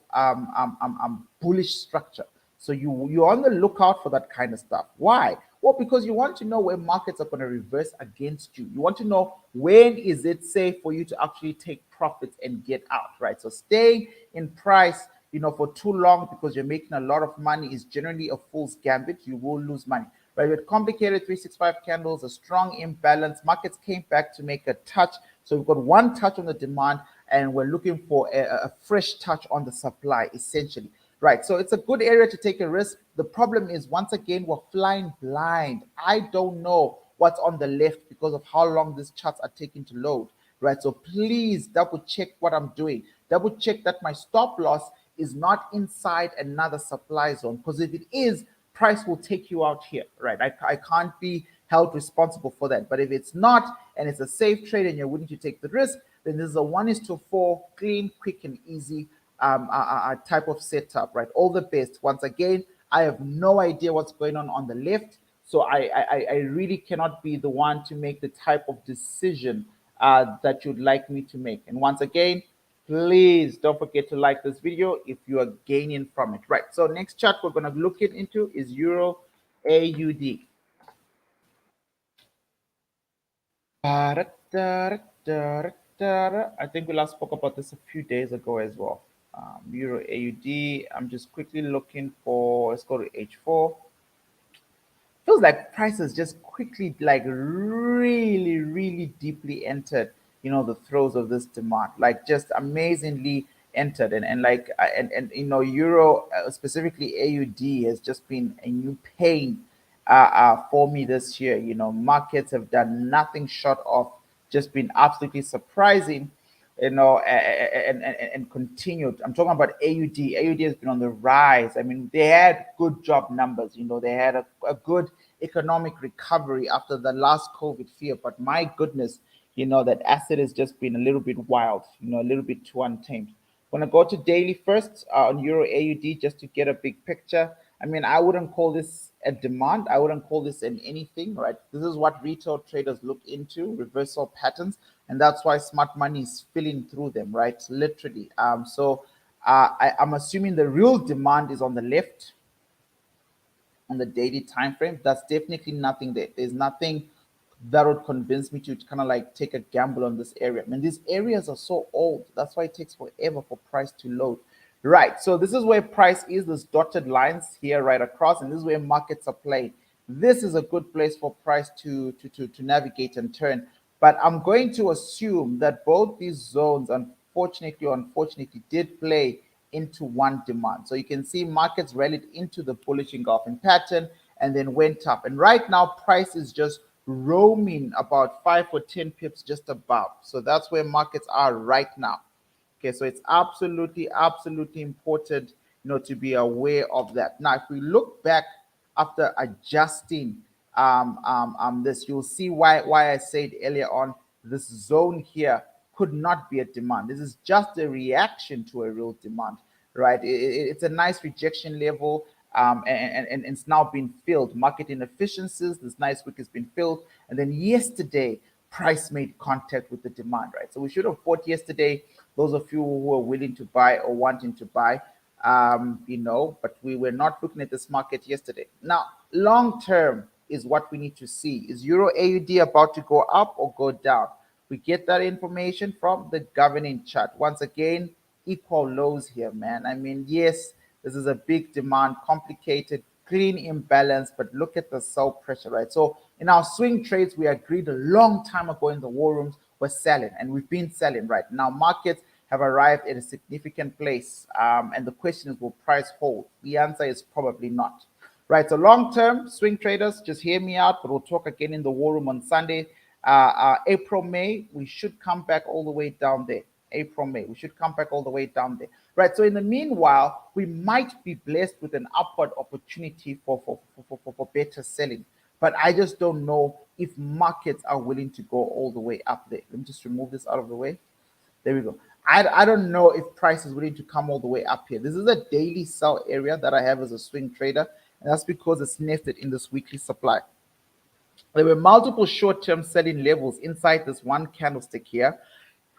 bullish structure. So you're on the lookout for that kind of stuff. Why? Well, because you want to know where markets are going to reverse against you. You want to know when is it safe for you to actually take profits and get out, right? So staying in price, for too long because you're making a lot of money is generally a fool's gambit. You will lose money, right? With complicated 365 candles, a strong imbalance, markets came back to make a touch. So we've got one touch on the demand, and we're looking for a fresh touch on the supply, essentially. Right, so it's a good area to take a risk. The problem is, once again, we're flying blind. I don't know what's on the left because of how long these charts are taking to load, right? So please double check what I'm doing. Double check that my stop loss is not inside another supply zone, because if it is, price will take you out here, right? I can't be held responsible for that. But if it's not, and it's a safe trade and you're willing to take the risk, then this is a 1:4 clean, quick, and easy type of setup, right? All the best. Once again, I have no idea what's going on the left, so I really cannot be the one to make the type of decision that you'd like me to make. And once again, please don't forget to like this video if you are gaining from it. Right, so next chart we're going to look into is Euro AUD. I think we last spoke about this a few days ago as well. Euro AUD. I'm just quickly looking for, let's go to H4. Feels like prices just quickly, like really deeply entered, the throes of this demand, like just amazingly entered. And Euro, specifically AUD, has just been a new pain for me this year. Markets have done nothing short of just been absolutely surprising. and continued. I'm talking about AUD. AUD has been on the rise. I mean, they had good job numbers. They had a good economic recovery after the last COVID fear. But my goodness, that asset has just been a little bit wild, a little bit too untamed. When I go to daily first on Euro AUD, just to get a big picture. I mean, I wouldn't call this a demand. I wouldn't call this an anything, right? This is what retail traders look into, reversal patterns, and that's why smart money is filling through them, right? Literally. I'm assuming the real demand is on the left, on the daily time frame. That's definitely nothing there. There's nothing that would convince me to kind of like take a gamble on this area. I mean, these areas are so old. That's why it takes forever for price to load. Right. So this is where price is, this dotted lines here right across, and this is where markets are playing. This is a good place for price to navigate and turn. But I'm going to assume that both these zones, unfortunately, did play into one demand. So you can see markets rallied into the bullish engulfing pattern and then went up. And right now, price is just roaming about 5 or 10 pips just above. So that's where markets are right now. Okay, so it's absolutely important, to be aware of that. Now, if we look back after adjusting this, you'll see why I said earlier on this zone here could not be a demand. This is just a reaction to a real demand, right? It's a nice rejection level. And it's now been filled. Market inefficiencies, this nice wick has been filled. And then yesterday, price made contact with the demand, right? So we should have bought yesterday. Those of you who were willing to buy or wanting to buy, but we were not looking at this market yesterday. Now, long term is what we need to see. Is Euro AUD about to go up or go down? We get that information from the governing chart. Once again, equal lows here, man. I mean, yes, this is a big demand, complicated, clean imbalance, but look at the sell pressure, right? So in our swing trades, we agreed a long time ago in the war rooms, we're selling, and we've been selling, right? Now markets have arrived at a significant place, and the question is, will price hold? The answer is probably not, right? So long-term swing traders, just hear me out, but we'll talk again in the war room on Sunday. April, May, we should come back all the way down there. April, May, we should come back all the way down there, right? So in the meanwhile, we might be blessed with an upward opportunity for better selling, but I just don't know if markets are willing to go all the way up there. Let me just remove this out of the way. There we go. I don't know if price is willing to come all the way up here. This is a daily sell area that I have as a swing trader, and that's because it's nested in this weekly supply. There were multiple short-term selling levels inside this one candlestick here.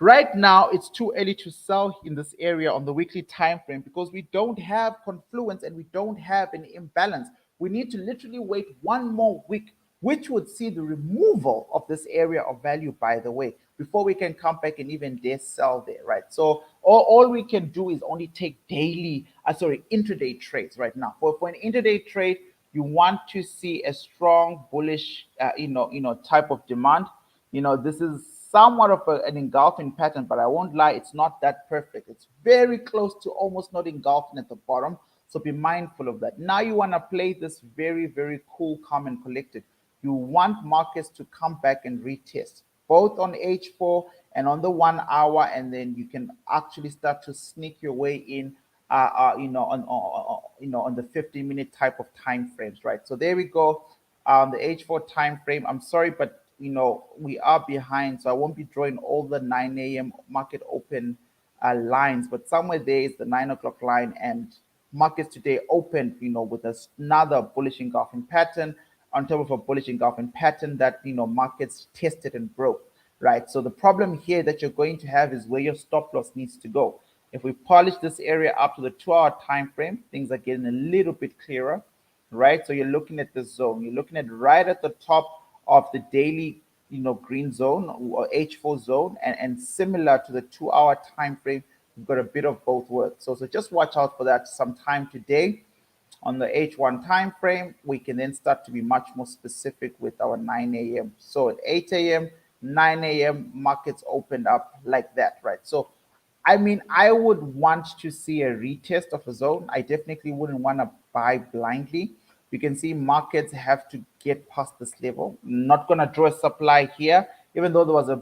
Right now, it's too early to sell in this area on the weekly time frame because we don't have confluence and we don't have an imbalance. We need to literally wait one more week, which would see the removal of this area of value, by the way, before we can come back and even dare sell there, right? So all we can do is only take intraday trades right now. For an intraday trade, you want to see a strong bullish, type of demand. This is somewhat of an engulfing pattern, but I won't lie, it's not that perfect. It's very close to almost not engulfing at the bottom. So be mindful of that. Now you want to play this very, very cool, calm, and collected. You want markets to come back and retest, both on H4 and on the 1 hour, and then you can actually start to sneak your way in, on the 50-minute type of time frames, right? So there we go. The H4 time frame. I'm sorry, but we are behind, so I won't be drawing all the 9 a.m. market open lines, but somewhere there is the 9 o'clock line, and markets today opened, with another bullish engulfing pattern on top of a bullish engulfing pattern that, markets tested and broke, right? So the problem here that you're going to have is where your stop loss needs to go. If we polish this area up to the 2-hour time frame, things are getting a little bit clearer, right? So you're looking at this zone. You're looking at right at the top of the daily, green zone or H4 zone, and similar to the 2-hour time frame, we've got a bit of both works. So just watch out for that sometime today. On the H1 time frame, we can then start to be much more specific with our 9 a.m. So at 8 a.m., 9 a.m., markets opened up like that, right? So, I mean, I would want to see a retest of a zone. I definitely wouldn't want to buy blindly. You can see markets have to get past this level. I'm not going to draw a supply here. even though there was a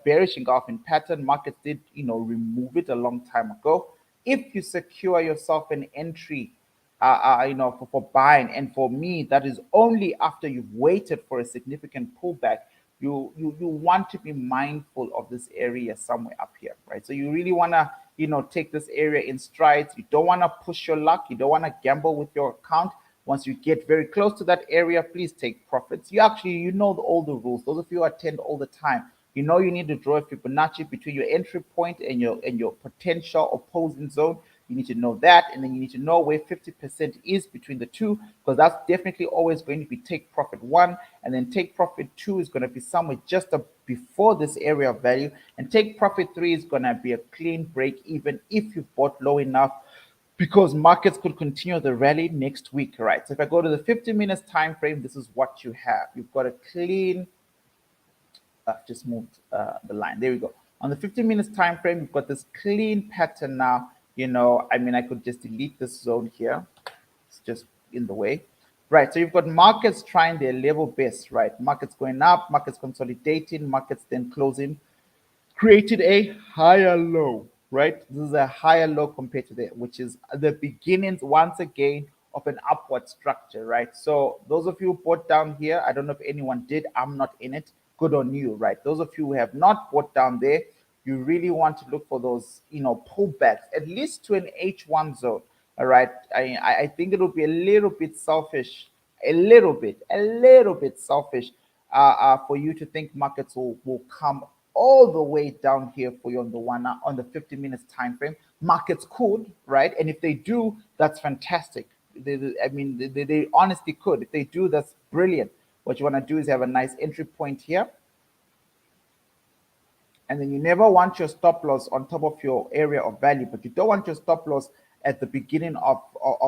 bearish engulfing pattern, markets did, remove it a long time ago. If you secure yourself an entry, for buying, and for me, that is only after you've waited for a significant pullback. You want to be mindful of this area somewhere up here, right? So you really want to, take this area in strides. You don't want to push your luck. You don't want to gamble with your account. Once you get very close to that area, please take profits. You know all the rules. Those of you who attend all the time, you need to draw a Fibonacci between your entry point and your potential opposing zone. You need to know that, and then you need to know where 50% is between the two, because that's definitely always going to be take profit 1, and then take profit 2 is going to be somewhere just before this area of value, and take profit 3 is going to be a clean break even if you bought low enough, because markets could continue the rally next week, right? So if I go to the 50 minutes time frame, this is what you have. You've got a clean, I've just moved the line. There we go. On the 50 minutes time frame, you've got this clean pattern now. I could just delete this zone here. It's just in the way, right? So you've got markets trying their level best, right? Markets going up, markets consolidating, markets then closing, created a higher low, right? This is a higher low compared to that, which is the beginnings once again of an upward structure, right? So those of you who bought down here, I don't know if anyone did. I'm not in it. Good on you, right? Those of you who have not bought down there, you really want to look for those, pullbacks, at least to an H1 zone. All right. I think it would be a little bit selfish, a little bit selfish for you to think markets will come all the way down here for you on the 50 minutes time frame. Markets could, right? And if they do, that's fantastic. They honestly could. If they do, that's brilliant. What you want to do is have a nice entry point here. And then you never want your stop loss on top of your area of value, but you don't want your stop loss at the beginning of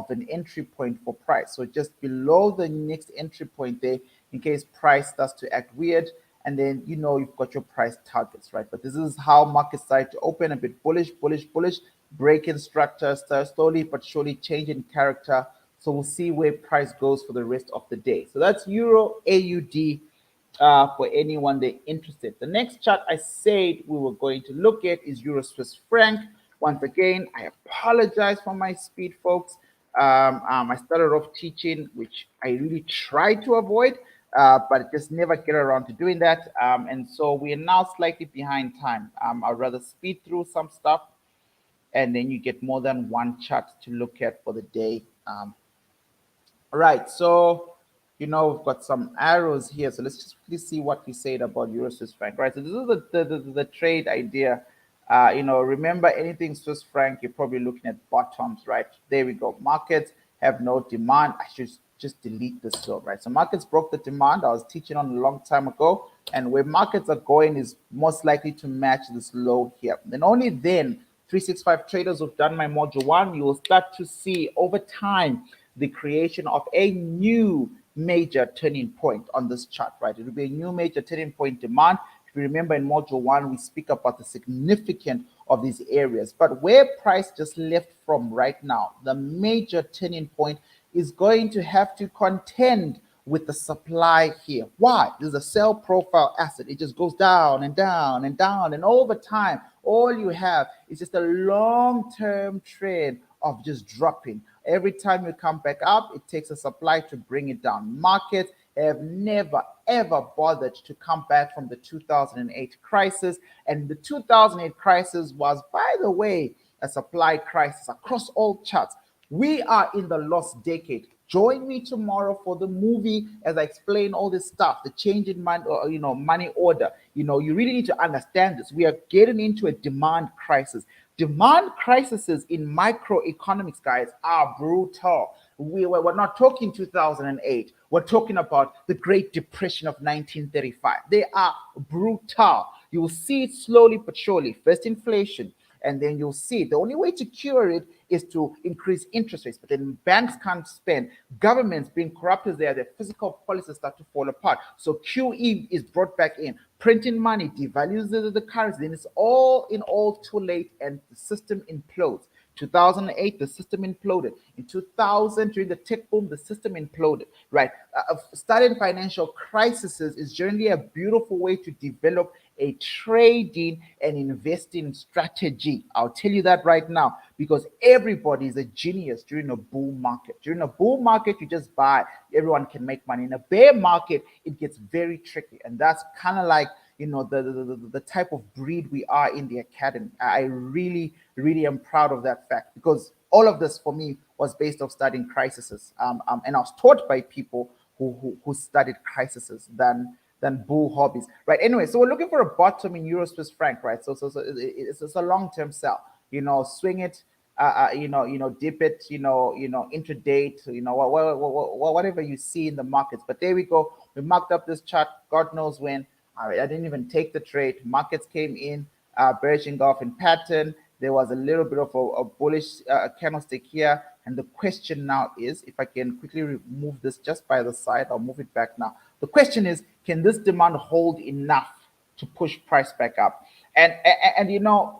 an entry point for price. So just below the next entry point there, in case price starts to act weird, and then you've got your price targets, right? But this is how markets start to open a bit bullish, break-in structure, start slowly but surely changing character. So we'll see where price goes for the rest of the day. So that's Euro AUD. For anyone they're interested. The next chart I said we were going to look at is Euro Swiss franc. Once again, I apologize for my speed, folks. I started off teaching, which I really try to avoid, but just never get around to doing that. And so we are now slightly behind time. I'd rather speed through some stuff, and then you get more than one chart to look at for the day. Right, so we've got some arrows here. So let's just quickly see what we said about Euro Swiss franc, right? So this is the trade idea. Remember, anything Swiss franc, you're probably looking at bottoms, right? There we go. Markets have no demand. I should just delete this zone, right? So markets broke the demand I was teaching on a long time ago, and where markets are going is most likely to match this low here. Then only then, 365 traders who've done my module 1, you will start to see over time the creation of a new major turning point on this chart, right? It will be a new major turning point demand. If you remember in module 1, we speak about the significance of these areas, but where price just left from right now, the major turning point is going to have to contend with the supply here. Why? There's a sell profile asset. It just goes down and down and down, and over time, all you have is just a long-term trend of just dropping. Every time you come back up, it takes a supply to bring it down. Markets have never, ever bothered to come back from the 2008 crisis. And the 2008 crisis was, by the way, a supply crisis across all charts. We are in the lost decade. Join me tomorrow for the movie as I explain all this stuff, the change in money order. You really need to understand this. We are getting into a demand crisis. Demand crises in microeconomics, guys, are brutal. We're not talking 2008. We're talking about the Great Depression of 1935. They are brutal. You will see it slowly but surely. First inflation, and then you'll see the only way to cure it is to increase interest rates. But then banks can't spend. Governments being corrupt as they are, their fiscal policies start to fall apart. So QE is brought back in. Printing money devalues the currency. Then it's all in all too late, and the system implodes. 2008, the system imploded. In 2000, during the tech boom, the system imploded, right? Studying financial crises is generally a beautiful way to develop a trading and investing strategy. I'll tell you that right now, because everybody is a genius during a bull market. During a bull market, you just buy, everyone can make money. In a bear market, it gets very tricky. And that's kind of like, the type of breed we are in the academy. I really, really am proud of that fact, because all of this for me was based off studying crises. And I was taught by people who studied crises than bull hobbies, right? Anyway, so we're looking for a bottom in Euro Swiss franc, right? So it's a long-term sell. Swing it, dip it, intraday, whatever you see in the markets. But there we go. We marked up this chart. God knows when. All right, I didn't even take the trade. Markets came in, bearish engulfing pattern. There was a little bit of a bullish candlestick here. And the question now is, if I can quickly remove this just by the side, I'll move it back now. The question is, can this demand hold enough to push price back up? And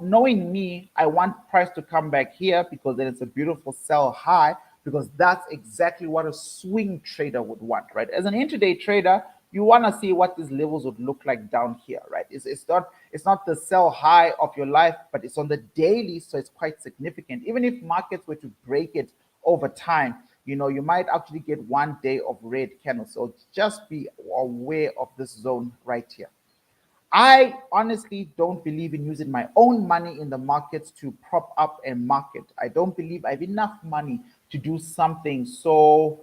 knowing me, I want price to come back here, because then it's a beautiful sell high, because that's exactly what a swing trader would want, right? As an intraday trader, you want to see what these levels would look like down here, right? It's not the sell high of your life, but it's on the daily, so it's quite significant. Even if markets were to break it over time, you might actually get 1 day of red candles. So just be aware of this zone right here. I honestly don't believe in using my own money in the markets to prop up a market. I don't believe I have enough money to do something so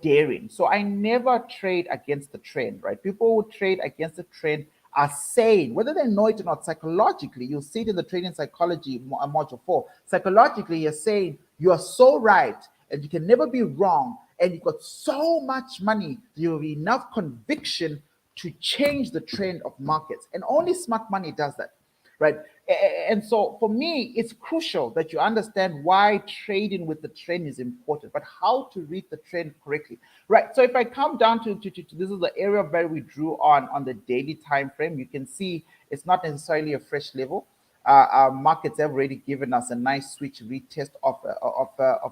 daring. So I never trade against the trend, right? People who trade against the trend are saying, whether they know it or not, psychologically, you'll see it in the trading psychology module 4. Psychologically, you're saying you are so right and you can never be wrong, and you've got so much money, you have enough conviction to change the trend of markets. And only smart money does that, right? And so for me, it's crucial that you understand why trading with the trend is important, but how to read the trend correctly, right? So if I come down to this is the area where we drew on the daily time frame, you can see it's not necessarily a fresh level. Our markets have already given us a nice switch retest of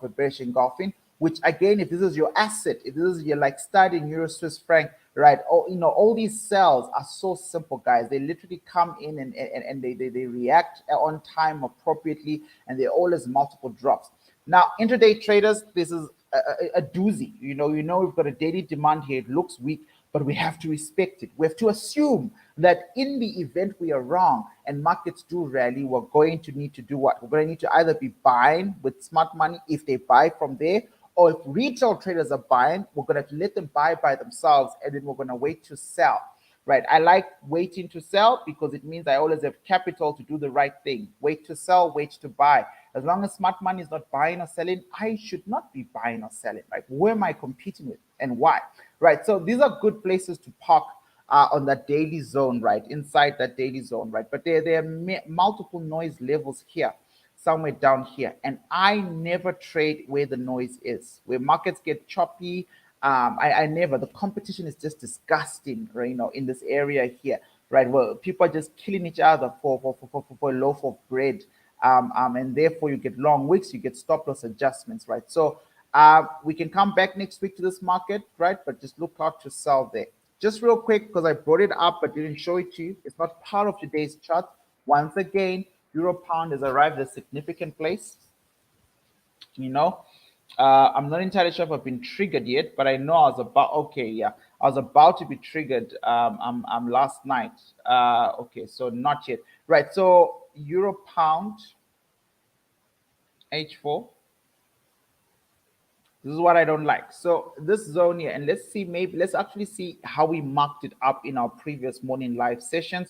a bearish engulfing, which again, if this is your asset, if this is your like studying Euro Swiss franc, right? All these cells are so simple, guys. They literally come in and they react on time appropriately, and they're always multiple drops. Now, intraday traders, this is a doozy. We've got a daily demand here. It looks weak, but we have to respect it. We have to assume that in the event we are wrong and markets do rally, we're going to need to do what? We're going to need to either be buying with smart money if they buy from there, or if retail traders are buying, we're going to have to let them buy by themselves, and then we're going to wait to sell, right? I like waiting to sell because it means I always have capital to do the right thing. Wait to sell, wait to buy. As long as smart money is not buying or selling, I should not be buying or selling, right? Who am I competing with and why, right? So these are good places to park on that daily zone, right? Inside that daily zone, right? But there are multiple noise levels here, somewhere down here, and I never trade where the noise is. Where markets get choppy, I never. The competition is just disgusting, right? In this area here, right? Well, people are just killing each other for a loaf of bread, and therefore you get long wicks, you get stop loss adjustments, right? So we can come back next week to this market, right? But just look out to sell there. Just real quick, because I brought it up but didn't show it to you. It's not part of today's chart. Once again, Euro pound has arrived at a significant place. I'm not entirely sure if I've been triggered yet, but I know I was about to be triggered last night. Okay, so not yet. Right, so Euro pound H4. This is what I don't like. So this zone here, and let's actually see how we marked it up in our previous morning live sessions.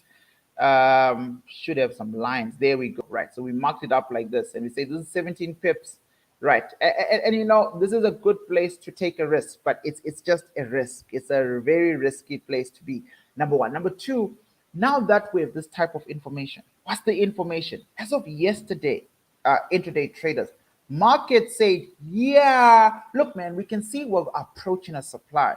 Should have some lines. There we go. Right. So we marked it up like this, and we say this is 17 pips. Right. And this is a good place to take a risk, but it's just a risk. It's a very risky place to be. Number one. Number two, now that we have this type of information, what's the information? As of yesterday, intraday traders, market said, yeah, look, man, we can see we're approaching a supply,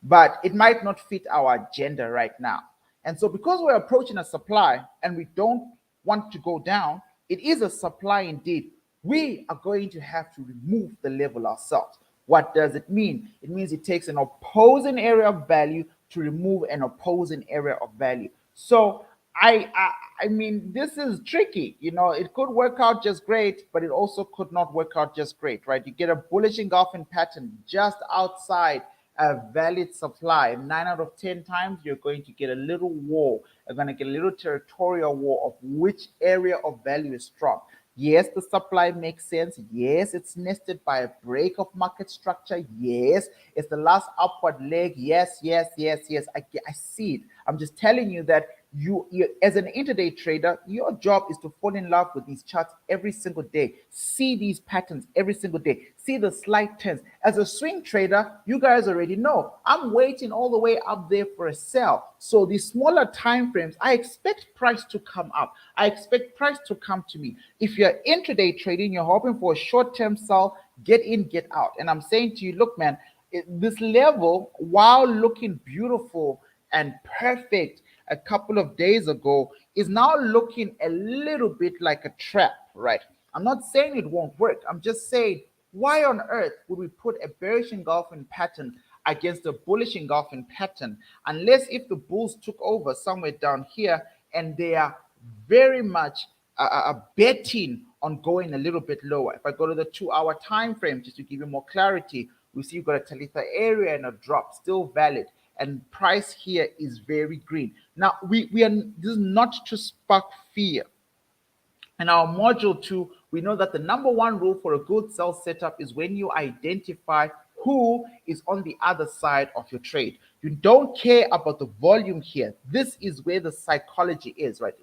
but it might not fit our agenda right now. And so because we're approaching a supply and we don't want to go down, it is a supply indeed. we are going to have to remove the level ourselves. What does it mean? It means it takes an opposing area of value to remove an opposing area of value. So I mean, this is tricky. You know, it could work out just great, but it also could not work out just great, right? You get a bullish engulfing pattern just outside a valid supply. 9 out of 10 times, you're going to get a little war. You're going to get a little territorial war of which area of value is strong. Yes, the supply makes sense. Yes, it's nested by a break of market structure. Yes, it's the last upward leg. Yes, yes, yes, yes. I see it. I'm just telling you that you as an intraday trader, your job is to fall in love with these charts every single day. See these patterns every single day. See the slight turns. As a swing trader, you guys already know I'm waiting all the way up there for a sell. So these smaller time frames, I expect price to come up. I expect price to come to me. If you're intraday trading, you're hoping for a short-term sell, get in, get out. And I'm saying to you, look, man, this level, while looking beautiful and perfect a couple of days ago, is now looking a little bit like a trap, right? I'm not saying it won't work. I'm just saying, why on earth would we put a bearish engulfing pattern against a bullish engulfing pattern, unless if the bulls took over somewhere down here and they are very much betting on going a little bit lower. If I go to the 2-hour time frame, just to give you more clarity, we see you've got a Talitha area and a drop, still valid, and price here is very green. Now we are, this is not to spark fear. In our module 2, we know that the number one rule for a good sell setup is when you identify who is on the other side of your trade. You don't care about the volume here. This is where the psychology is, right?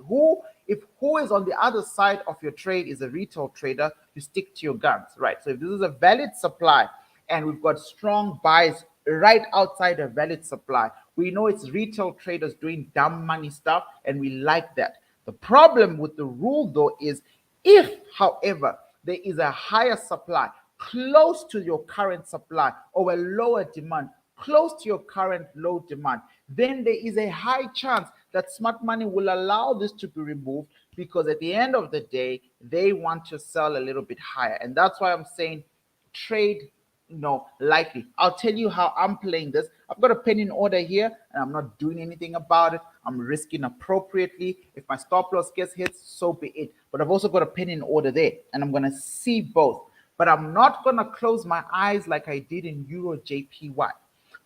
If who is on the other side of your trade is a retail trader, you stick to your guns, right? So if this is a valid supply and we've got strong buys right outside a valid supply, we know it's retail traders doing dumb money stuff, and we like that. The problem with the rule, though, is if, however, there is a higher supply close to your current supply or a lower demand close to your current low demand, then there is a high chance that smart money will allow this to be removed, because at the end of the day, they want to sell a little bit higher. And that's why I'm saying trade lightly. I'll tell you how I'm playing this. I've got a pen in order here, and I'm not doing anything about it. I'm risking appropriately. If my stop loss gets hit, so be it. But I've also got a pen in order there, and I'm going to see both. But I'm not going to close my eyes like I did in EURJPY.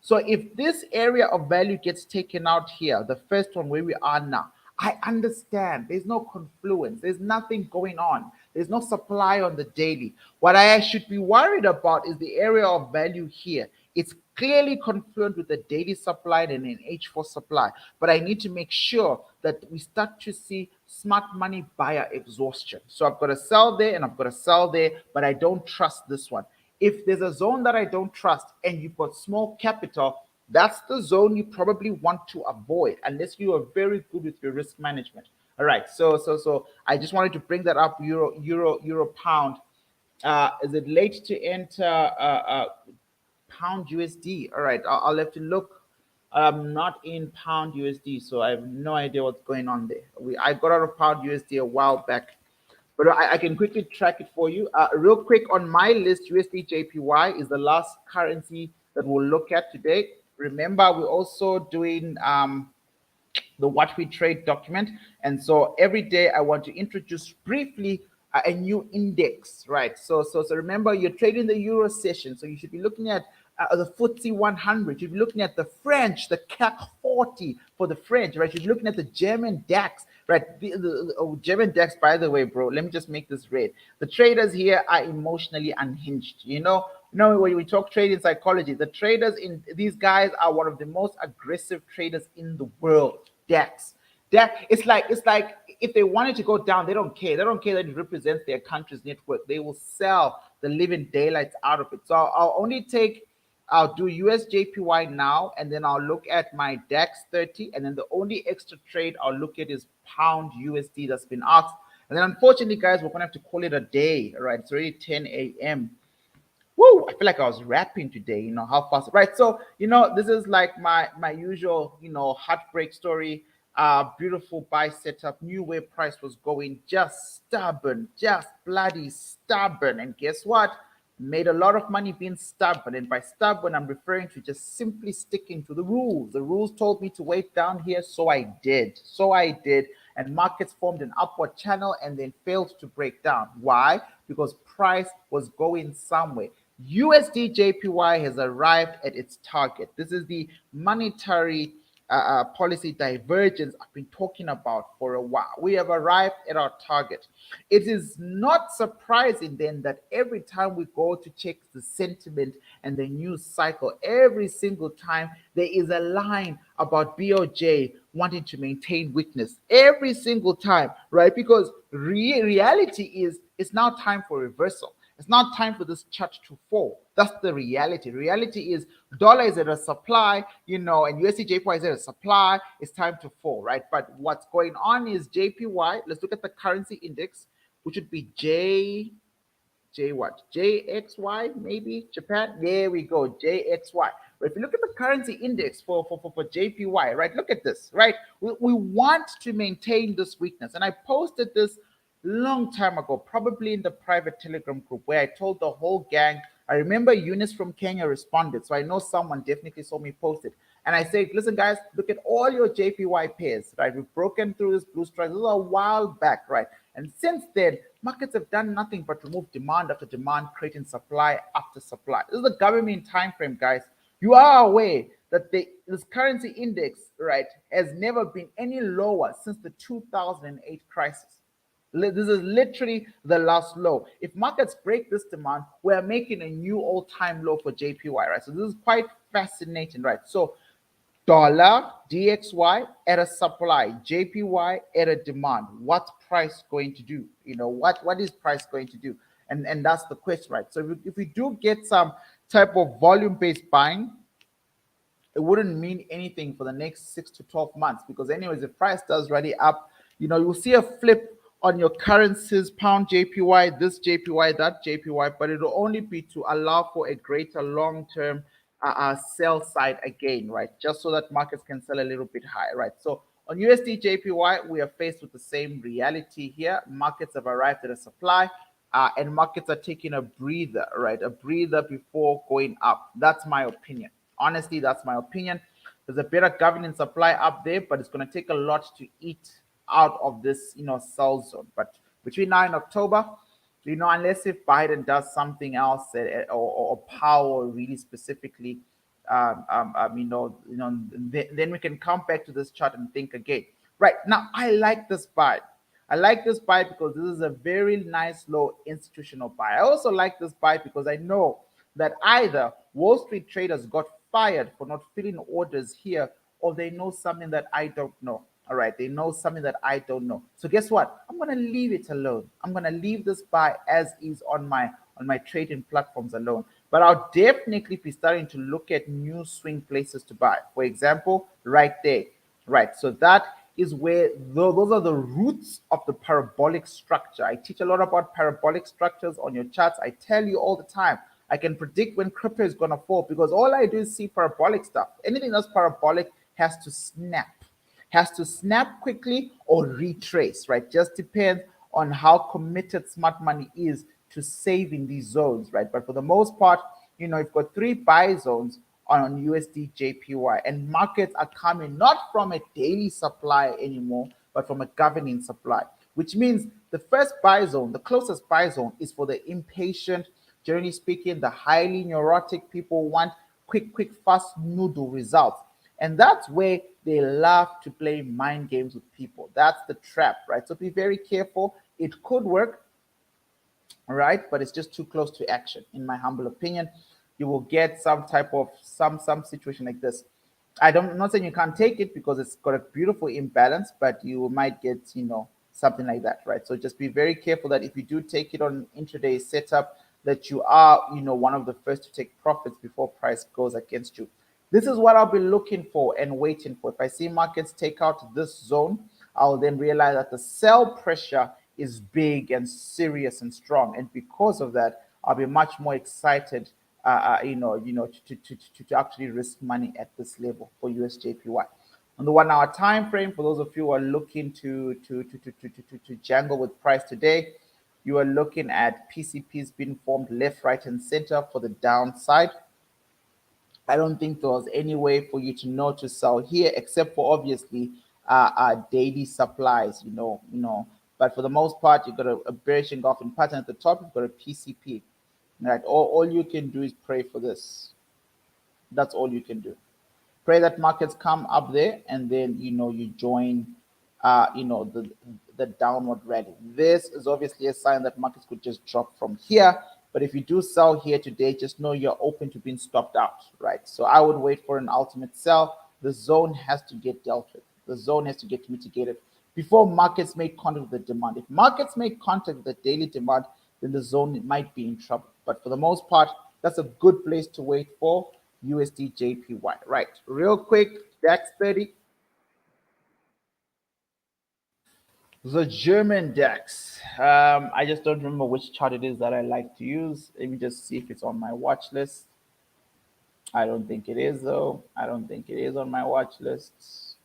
So if this area of value gets taken out here, the first one where we are now, I understand there's no confluence, there's nothing going on, there's no supply on the daily. What I should be worried about is the area of value here. It's clearly confluent with the daily supply and an H4 supply, but I need to make sure that we start to see smart money buyer exhaustion. So I've got to sell there and I've got to sell there, but I don't trust this one. If there's a zone that I don't trust and you've got small capital, that's the zone you probably want to avoid unless you are very good with your risk management. All right, so I just wanted to bring that up. Euro pound. Is it late to enter pound USD? All right, I'll have to look. I'm not in pound USD, so I have no idea what's going on there. I got out of pound USD a while back, but I can quickly track it for you. Real quick, on my list, USDJPY is the last currency that we'll look at today. Remember, we're also doing the what we trade document, and so every day I want to introduce briefly a new index, right? So remember, you're trading the Euro session, so you should be looking at the FTSE 100. You'd be looking at the French, the CAC 40 for the French, right? You'd be looking at the German DAX, right? The German DAX, by the way, bro, let me just make this red. The traders here are emotionally unhinged. You know, when we talk trading psychology, the traders in these guys are one of the most aggressive traders in the world. DAX. It's like if they wanted to go down, they don't care. They don't care that it represents their country's network. They will sell the living daylights out of it. So I'll do USJPY now, and then I'll look at my DAX 30, and then the only extra trade I'll look at is pound USD that's been asked. And then unfortunately, guys, we're gonna have to call it a day. All right, it's already 10 a.m. Woo! I feel like I was rapping today. How fast, right? So this is like my usual heartbreak story. Beautiful buy setup, knew where price was going, just stubborn, just bloody stubborn. And guess what? Made a lot of money being stubborn. And by stubborn, I'm referring to just simply sticking to the rules. The rules told me to wait down here, so I did. And markets formed an upward channel and then failed to break down. Why? Because price was going somewhere. USDJPY has arrived at its target. This is the monetary policy divergence I've been talking about for a while. We have arrived at our target. It is not surprising then that every time we go to check the sentiment and the news cycle, every single time there is a line about BOJ wanting to maintain weakness. Every single time, right? Because reality is it's now time for reversal. It's not time for this chart to fall. That's the reality. Reality is dollar is at a supply, and USDJPY is at a supply. It's time to fall, right? But what's going on is JPY. Let's look at the currency index, which would be JXY, maybe Japan. There we go, JXY. But if you look at the currency index for JPY, right? Look at this, right? We want to maintain this weakness, and I posted this long time ago, probably in the private Telegram group, where I told the whole gang. I remember Eunice from Kenya responded, so I know someone definitely saw me post it. And I said, listen, guys, look at all your JPY pairs, right? We've broken through this blue strike. This is a while back, right? And since then, markets have done nothing but remove demand after demand, creating supply after supply. This is the government time frame, guys. You are aware that this currency index, right, has never been any lower since the 2008 crisis. This is literally the last low. If markets break this demand, we are making a new all-time low for JPY, right? So this is quite fascinating, right? So dollar DXY at a supply, JPY at a demand. What's price going to do? What is price going to do? And that's the question, right? So if we do get some type of volume-based buying, it wouldn't mean anything for the next 6 to 12 months, because anyways, if price does rally up, you'll see a flip on your currencies, pound JPY, this JPY, that JPY, but it'll only be to allow for a greater long-term sell side again, right? Just so that markets can sell a little bit higher, right? So on USDJPY, we are faced with the same reality here. Markets have arrived at a supply, and markets are taking a breather, right? A breather before going up. That's my opinion. Honestly, that's my opinion. There's a better governing supply up there, but it's going to take a lot to eat out of this, sell zone. But between now and October, unless if Biden does something else or Powell really specifically, then we can come back to this chart and think again. Right now, I like this buy. I like this buy because this is a very nice low institutional buy. I also like this buy because I know that either Wall Street traders got fired for not filling orders here, or they know something that I don't know. All right, they know something that I don't know. So guess what? I'm gonna leave it alone. I'm gonna leave this buy as is on my trading platforms alone. But I'll definitely be starting to look at new swing places to buy. For example, right there. Right. So that is where those are the roots of the parabolic structure. I teach a lot about parabolic structures on your charts. I tell you all the time, I can predict when crypto is going to fall because all I do is see parabolic stuff. Anything that's parabolic has to snap quickly or retrace, right? Just depends on how committed smart money is to saving these zones, right? But for the most part, you've got 3 buy zones on USDJPY, and markets are coming not from a daily supply anymore, but from a governing supply, which means the first buy zone, the closest buy zone, is for the impatient. Generally speaking, the highly neurotic people want quick, fast noodle results. And that's where they love to play mind games with people. That's the trap, right? So be very careful. It could work, right? But it's just too close to action, in my humble opinion. You will get some type of some situation like this. I'm not saying you can't take it because it's got a beautiful imbalance, but you might get, something like that, right? So just be very careful that if you do take it on intraday setup, that you are, one of the first to take profits before price goes against you. This is what I'll be looking for and waiting for. If I see markets take out this zone, I'll then realize that the sell pressure is big and serious and strong. And because of that, I'll be much more excited, to actually risk money at this level for USJPY. On the 1 hour time frame, for those of you who are looking to jangle with price today, you are looking at PCPs being formed left, right, and center for the downside. I don't think there was any way for you to know to sell here, except for obviously daily supplies, But for the most part, you've got a bearish engulfing pattern at the top. You've got a PCP, right? All you can do is pray for this. That's all you can do. Pray that markets come up there, and then you join, the downward rally. This is obviously a sign that markets could just drop from here. But if you do sell here today, just know you're open to being stopped out, right? So I would wait for an ultimate sell. The zone has to get dealt with. The zone has to get mitigated before markets make contact with the demand. If markets make contact with the daily demand, then the zone might be in trouble. But for the most part, that's a good place to wait for USDJPY. Right, real quick, DAX 30. The German DAX. I just don't remember which chart it is that I like to use. Let me just see if it's on my watch list. I don't think it is, though. I don't think it is on my watch list.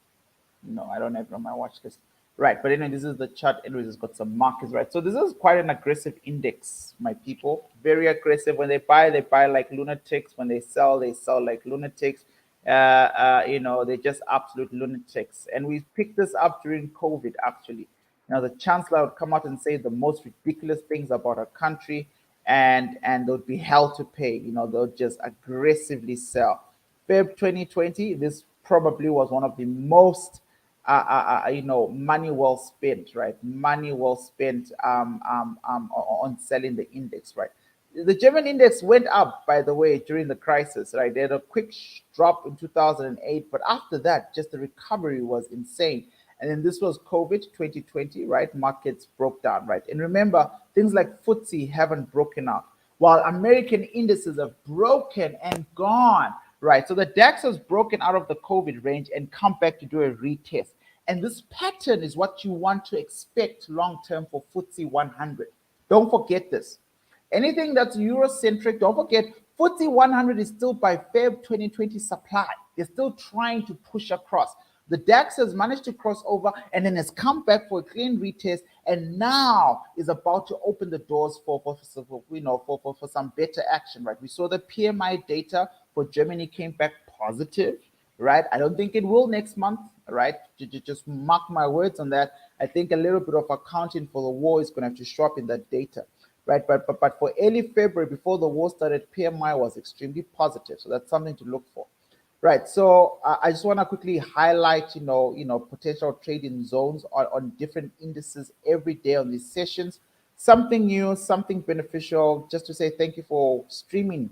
No, I don't have it on my watch list. Right, but anyway, this is the chart. Anyways, it's got some markers, right? So this is quite an aggressive index, my people. Very aggressive. When they buy like lunatics. When they sell like lunatics. They're just absolute lunatics. And we picked this up during COVID, actually. Now, the chancellor would come out and say the most ridiculous things about our country, and they'll be hell to pay. They'll just aggressively sell. Feb 2020, this probably was one of the most money well spent, right? Money well spent on selling the index, right? The German index went up, by the way, during the crisis, right? They had a quick drop in 2008, but after that, just the recovery was insane. And then this was COVID 2020, right? Markets broke down, right? And remember, things like FTSE haven't broken out, while American indices have broken and gone, right? So the DAX has broken out of the COVID range and come back to do a retest. And this pattern is what you want to expect long-term for FTSE 100. Don't forget this. Anything that's Eurocentric, don't forget, FTSE 100 is still by Feb 2020 supply. They're still trying to push across. The DAX has managed to cross over and then has come back for a clean retest, and now is about to open the doors for some better action, right? We saw the PMI data for Germany came back positive, right? I don't think it will next month, right? Just mark my words on that. I think a little bit of accounting for the war is going to have to show up in that data, right? But for early February, before the war started, PMI was extremely positive, so that's something to look for. Right, so I just want to quickly highlight, potential trading zones on different indices every day on these sessions. Something new, something beneficial, just to say thank you for streaming,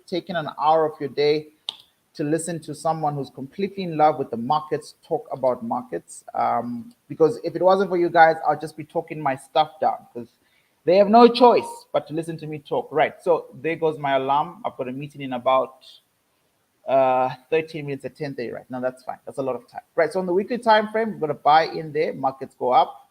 taking an hour of your day to listen to someone who's completely in love with the markets, talk about markets. Because if it wasn't for you guys, I'll just be talking my stuff down, because they have no choice but to listen to me talk. Right, so there goes my alarm. I've got a meeting in about 13 minutes at 10:30 right now. That's fine. That's a lot of time. Right, so on the weekly time frame, we're going to buy in there. Markets go up.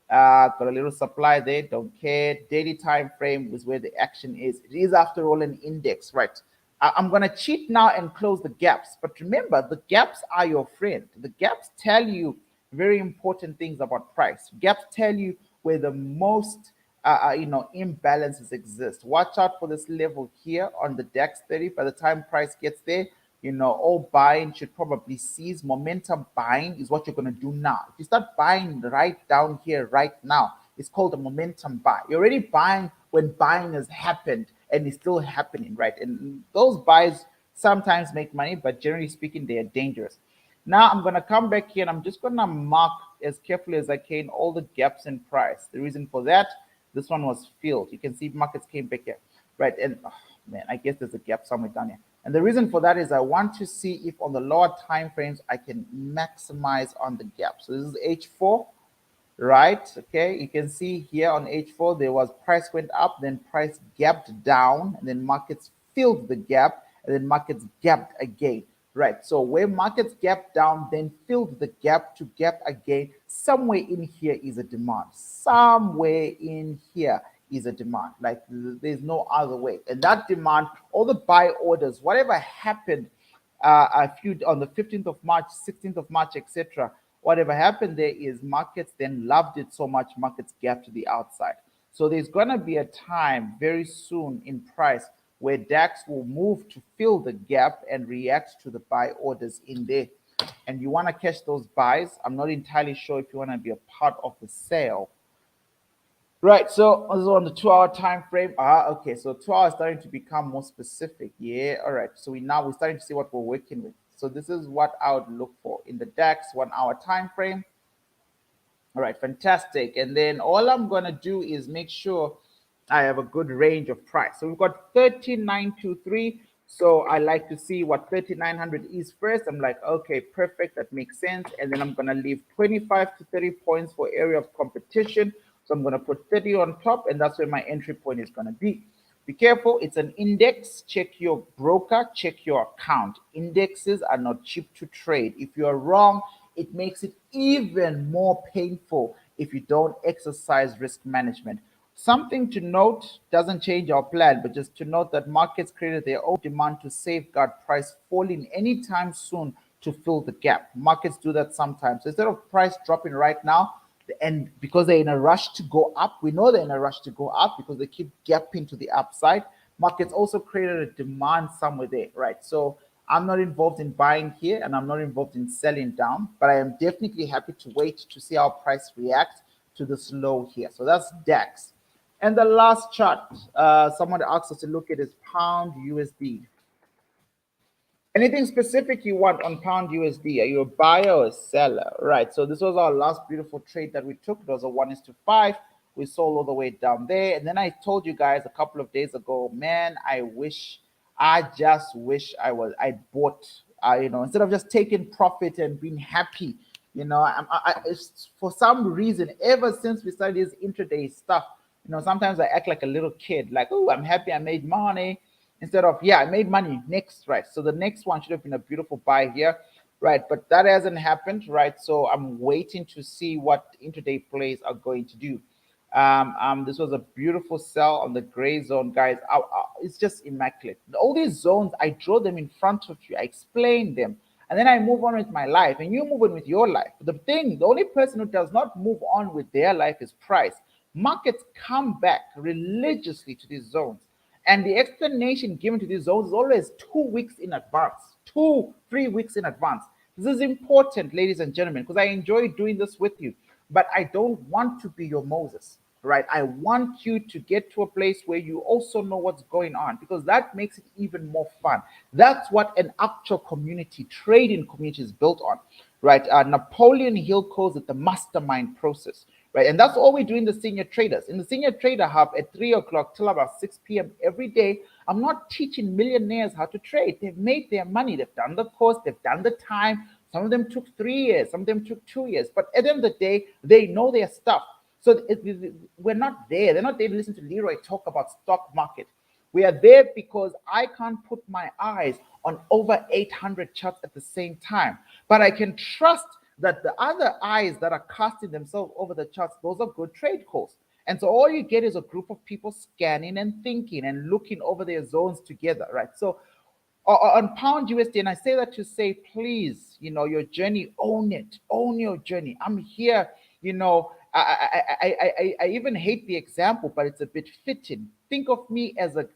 Got a little supply there. Don't care. Daily time frame is where the action is. It is, after all, an index, right? I'm going to cheat now and close the gaps. But remember, the gaps are your friend. The gaps tell you very important things about price. Gaps tell you where the most imbalances exist. Watch out for this level here on the DAX 30. By the time price gets there, all buying should probably cease. Momentum buying is what you're going to do now. If you start buying right down here right now, it's called a momentum buy. You're already buying when buying has happened and it's still happening, right? And those buys sometimes make money, but generally speaking, they are dangerous. Now I'm going to come back here and I'm just going to mark as carefully as I can all the gaps in price. The reason for that, this one was filled. You can see markets came back here, right? And man, I guess there's a gap somewhere down here. And the reason for that is I want to see if on the lower time frames I can maximize on the gap. So this is H4, right? Okay, you can see here on H4 there was price went up, then price gapped down, and then markets filled the gap, and then markets gapped again. Right, so where markets gap down, then filled the gap to gap again, somewhere in here is a demand. Somewhere in here is a demand. Like, there's no other way. And that demand, all the buy orders, whatever happened a few on the 15th of March, 16th of March, etc. Whatever happened there is markets then loved it so much, markets gapped to the outside. So there's going to be a time very soon in price where DAX will move to fill the gap and react to the buy orders in there. And you want to catch those buys. I'm not entirely sure if you want to be a part of the sale. Right, so on the 2-hour time frame. Okay, so 2 hours starting to become more specific. Yeah, all right. So we're starting to see what we're working with. So this is what I would look for in the DAX 1 hour time frame. All right, fantastic. And then all I'm gonna do is make sure I have a good range of price. So we've got 3923. So I like to see what 3900 is first. I'm like, okay, perfect, that makes sense. And then I'm gonna leave 25 to 30 points for area of competition. So I'm gonna put 30 on top, and that's where my entry point is gonna be. Be careful, it's an index. Check your broker, check your account. Indexes are not cheap to trade. If you're wrong, it makes it even more painful if you don't exercise risk management. Something to note, doesn't change our plan, but just to note that markets created their own demand to safeguard price falling anytime soon to fill the gap. Markets do that sometimes. So instead of price dropping right now, and because they're in a rush to go up, we know they're in a rush to go up because they keep gapping to the upside. Markets also created a demand somewhere there, right? So I'm not involved in buying here, and I'm not involved in selling down, but I am definitely happy to wait to see how price reacts to this low here. So that's DAX. And the last chart, someone asked us to look at is pound USD. Anything specific you want on pound USD? Are you a buyer or a seller? Right. So this was our last beautiful trade that we took. It was a 1:5. We sold all the way down there. And then I told you guys a couple of days ago, man, I just wish I bought, instead of just taking profit and being happy, it's, for some reason, ever since we started this intraday stuff, sometimes I act like a little kid, like, oh, I'm happy I made money. Instead of, yeah, I made money next, right? So the next one should have been a beautiful buy here, right? But that hasn't happened, right? So I'm waiting to see what intraday plays are going to do. This was a beautiful sell on the gray zone, guys. It's just immaculate. All these zones, I draw them in front of you. I explain them, and then I move on with my life, and you move on with your life. The only person who does not move on with their life is price. Markets come back religiously to these zones. And the explanation given to these zones is always 2 weeks in advance, 2-3 weeks in advance. This is important, ladies and gentlemen, because I enjoy doing this with you. But I don't want to be your Moses, right? I want you to get to a place where you also know what's going on, because that makes it even more fun. That's what an actual community, trading community, is built on, right? Napoleon Hill calls it the mastermind process. Right, and that's all we do in the Senior Traders. In the Senior Trader Hub at 3 o'clock till about 6 p.m. every day, I'm not teaching millionaires how to trade. They've made their money. They've done the course. They've done the time. Some of them took 3 years. Some of them took 2 years. But at the end of the day, they know their stuff. So we're not there. They're not there to listen to Leroy talk about stock market. We are there because I can't put my eyes on over 800 charts at the same time. But I can trust that the other eyes that are casting themselves over the charts, those are good trade calls. And so all you get is a group of people scanning and thinking and looking over their zones together, right? So on pound USD, and I say that to say, please, your journey, own it, own your journey. I'm here, I even hate the example, but it's a bit fitting. Think of me as a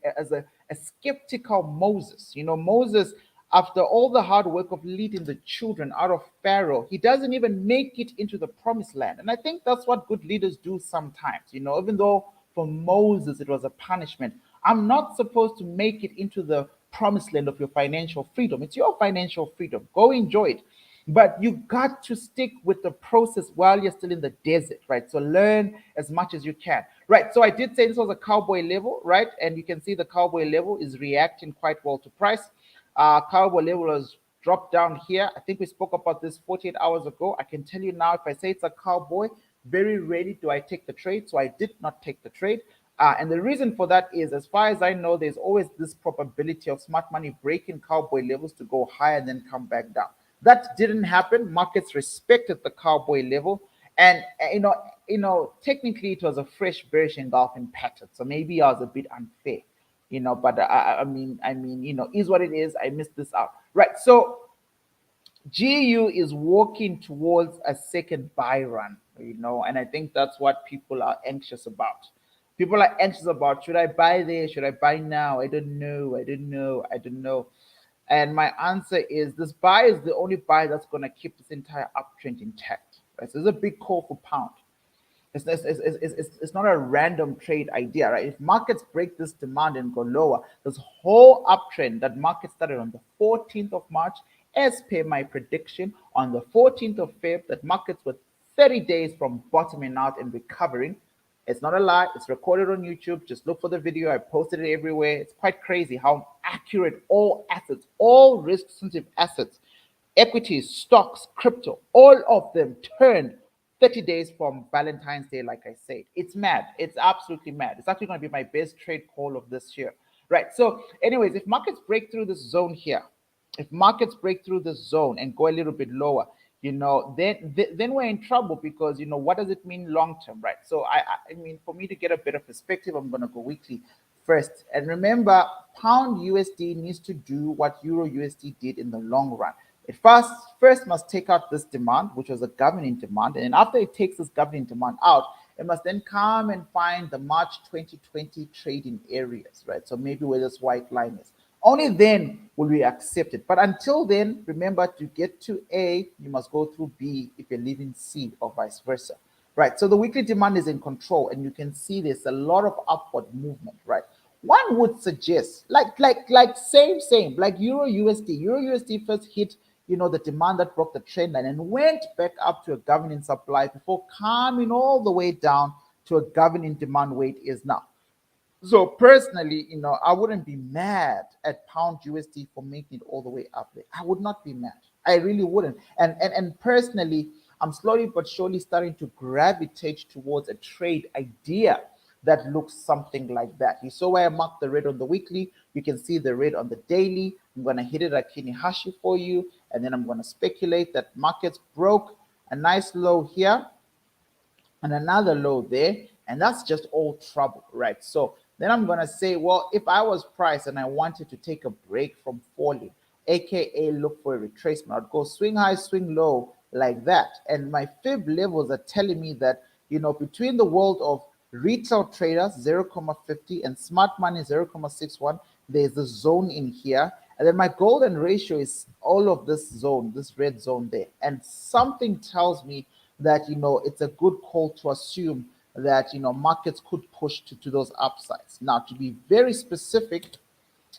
skeptical Moses. Moses, after all the hard work of leading the children out of Pharaoh, he doesn't even make it into the promised land. And I think that's what good leaders do sometimes. Even though for Moses it was a punishment, I'm not supposed to make it into the promised land of your financial freedom. It's your financial freedom. Go enjoy it. But you got to stick with the process while you're still in the desert, right? So learn as much as you can, right? So I did say this was a cowboy level, right? And you can see the cowboy level is reacting quite well to price. Cowboy level was dropped down here. I think we spoke about this 48 hours ago. I can tell you now, if I say it's a cowboy, very rarely do I take the trade. So I did not take the trade. And the reason for that is, as far as I know, there's always this probability of smart money breaking cowboy levels to go higher and then come back down. That didn't happen. Markets respected the cowboy level. And, technically it was a fresh bearish engulfing pattern. So maybe I was a bit unfair. but I mean, is what it is. I missed this out, right? So GU is walking towards a second buy run, and I think that's what people are anxious about. People are anxious about, should I buy there? Should I buy now? I don't know. I don't know. I don't know. And my answer is this buy is the only buy that's going to keep this entire uptrend intact. Right? So there's a big call for pound. It's not a random trade idea, right? If markets break this demand and go lower, this whole uptrend that market started on the 14th of March, as per my prediction, on the 14th of Feb, that markets were 30 days from bottoming out and recovering. It's not a lie. It's recorded on YouTube. Just look for the video. I posted it everywhere. It's quite crazy how accurate all assets, all risk-sensitive assets, equities, stocks, crypto, all of them turned 30 days from Valentine's Day, like I said. It's mad. It's absolutely mad. It's actually going to be my best trade call of this year. Right. So, anyways, if markets break through this zone here, if markets break through this zone and go a little bit lower, then we're in trouble, because what does it mean long term, right? So I mean, for me to get a better perspective, I'm going to go weekly first. And remember, pound USD needs to do what Euro USD did in the long run. It first must take out this demand, which was a governing demand, and after it takes this governing demand out, it must then come and find the March 2020 trading areas, right? So maybe where this white line is. Only then will we accept it. But until then, remember, to get to A, you must go through B if you're leaving C, or vice versa, right? So the weekly demand is in control, and you can see there's a lot of upward movement, right? One would suggest, same, like Euro USD first hit, the demand that broke the trend line and went back up to a governing supply before coming all the way down to a governing demand where it is now. So personally, I wouldn't be mad at pound USD for making it all the way up there. I would not be mad. I really wouldn't. And personally, I'm slowly but surely starting to gravitate towards a trade idea that looks something like that. You saw where I marked the red on the weekly. You can see the red on the daily. I'm going to hit it at Kinihashi for you, and then I'm going to speculate that markets broke a nice low here and another low there, and that's just all trouble, right? So then I'm going to say, well, if I was priced and I wanted to take a break from falling, aka look for a retracement, I'd go swing high, swing low like that. And my fib levels are telling me that, between the world of retail traders 0.50 and smart money 0.61, there's a zone in here. And then my golden ratio is all of this zone, this red zone there. And something tells me that, it's a good call to assume that, markets could push to those upsides. Now, to be very specific,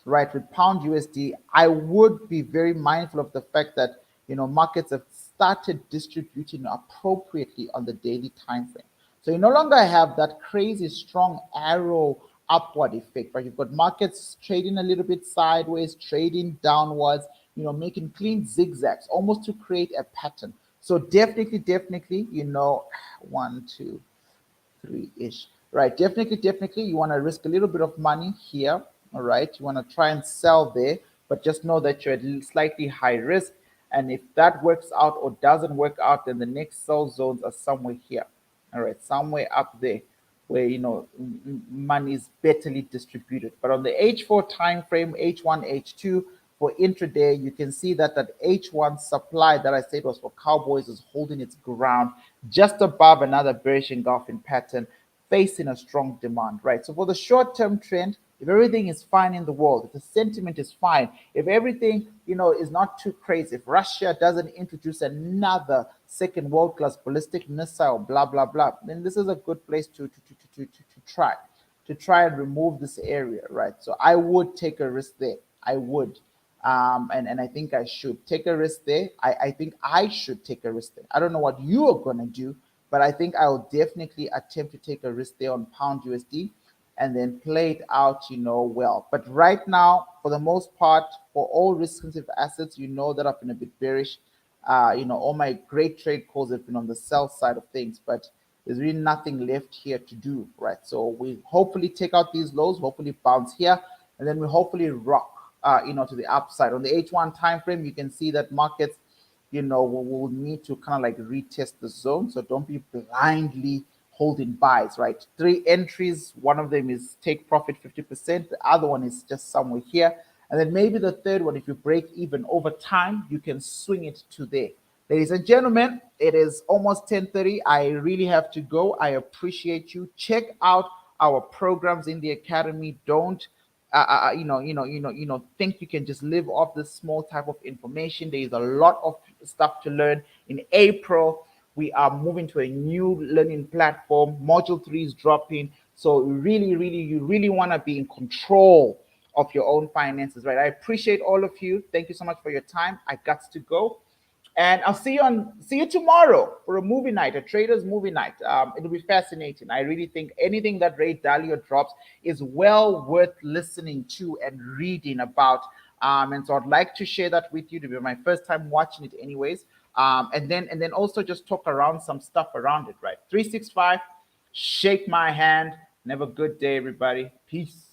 right, with pound USD, I would be very mindful of the fact that, markets have started distributing appropriately on the daily time frame. So you no longer have that crazy strong arrow upward effect, right? You've got markets trading a little bit sideways, trading downwards, making clean zigzags, almost to create a pattern. So definitely, 1, 2, 3-ish, right? Definitely, you want to risk a little bit of money here, all right? You want to try and sell there, but just know that you're at slightly high risk. And if that works out or doesn't work out, then the next sell zones are somewhere here, all right? Somewhere up there where, money is betterly distributed. But on the H4 time frame, H1, H2, for intraday, you can see that H1 supply that I said was for cowboys is holding its ground just above another bearish engulfing pattern, facing a strong demand, right? So for the short-term trend, if everything is fine in the world, if the sentiment is fine, if everything, is not too crazy, if Russia doesn't introduce another second world-class ballistic missile, blah, blah, blah, then this is a good place to try and remove this area, right? So I would take a risk there. I would. And I think I should take a risk there. I think I should take a risk there. I don't know what you are going to do, but I think I'll definitely attempt to take a risk there on pound USD and then play it out, well. But right now, for the most part, for all risk-sensitive assets, that I've been a bit bearish. All my great trade calls have been on the sell side of things, but there's really nothing left here to do, right? So we hopefully take out these lows, hopefully bounce here, and then we hopefully rock, to the upside. On the H1 time frame, you can see that markets, will need to kind of like retest the zone. So don't be blindly holding buys, right? 3 entries. One of them is take profit 50%. The other one is just somewhere here. And then maybe the third one, if you break even over time, you can swing it to there. Ladies and gentlemen, it is almost 10:30. I really have to go. I appreciate you. Check out our programs in the academy. Don't think you can just live off this small type of information. There is a lot of stuff to learn. In April, we are moving to a new learning platform. Module 3 is dropping. So you really want to be in control of your own finances, right? I appreciate all of you. Thank you so much for your time. I got to go. And I'll see you tomorrow for a movie night, a traders movie night. It'll be fascinating. I really think anything that Ray Dalio drops is well worth listening to and reading about. And so I'd like to share that with you. To be my first time watching it, anyways. And then also just talk around some stuff around it, right? 365, shake my hand. And have a good day, everybody. Peace.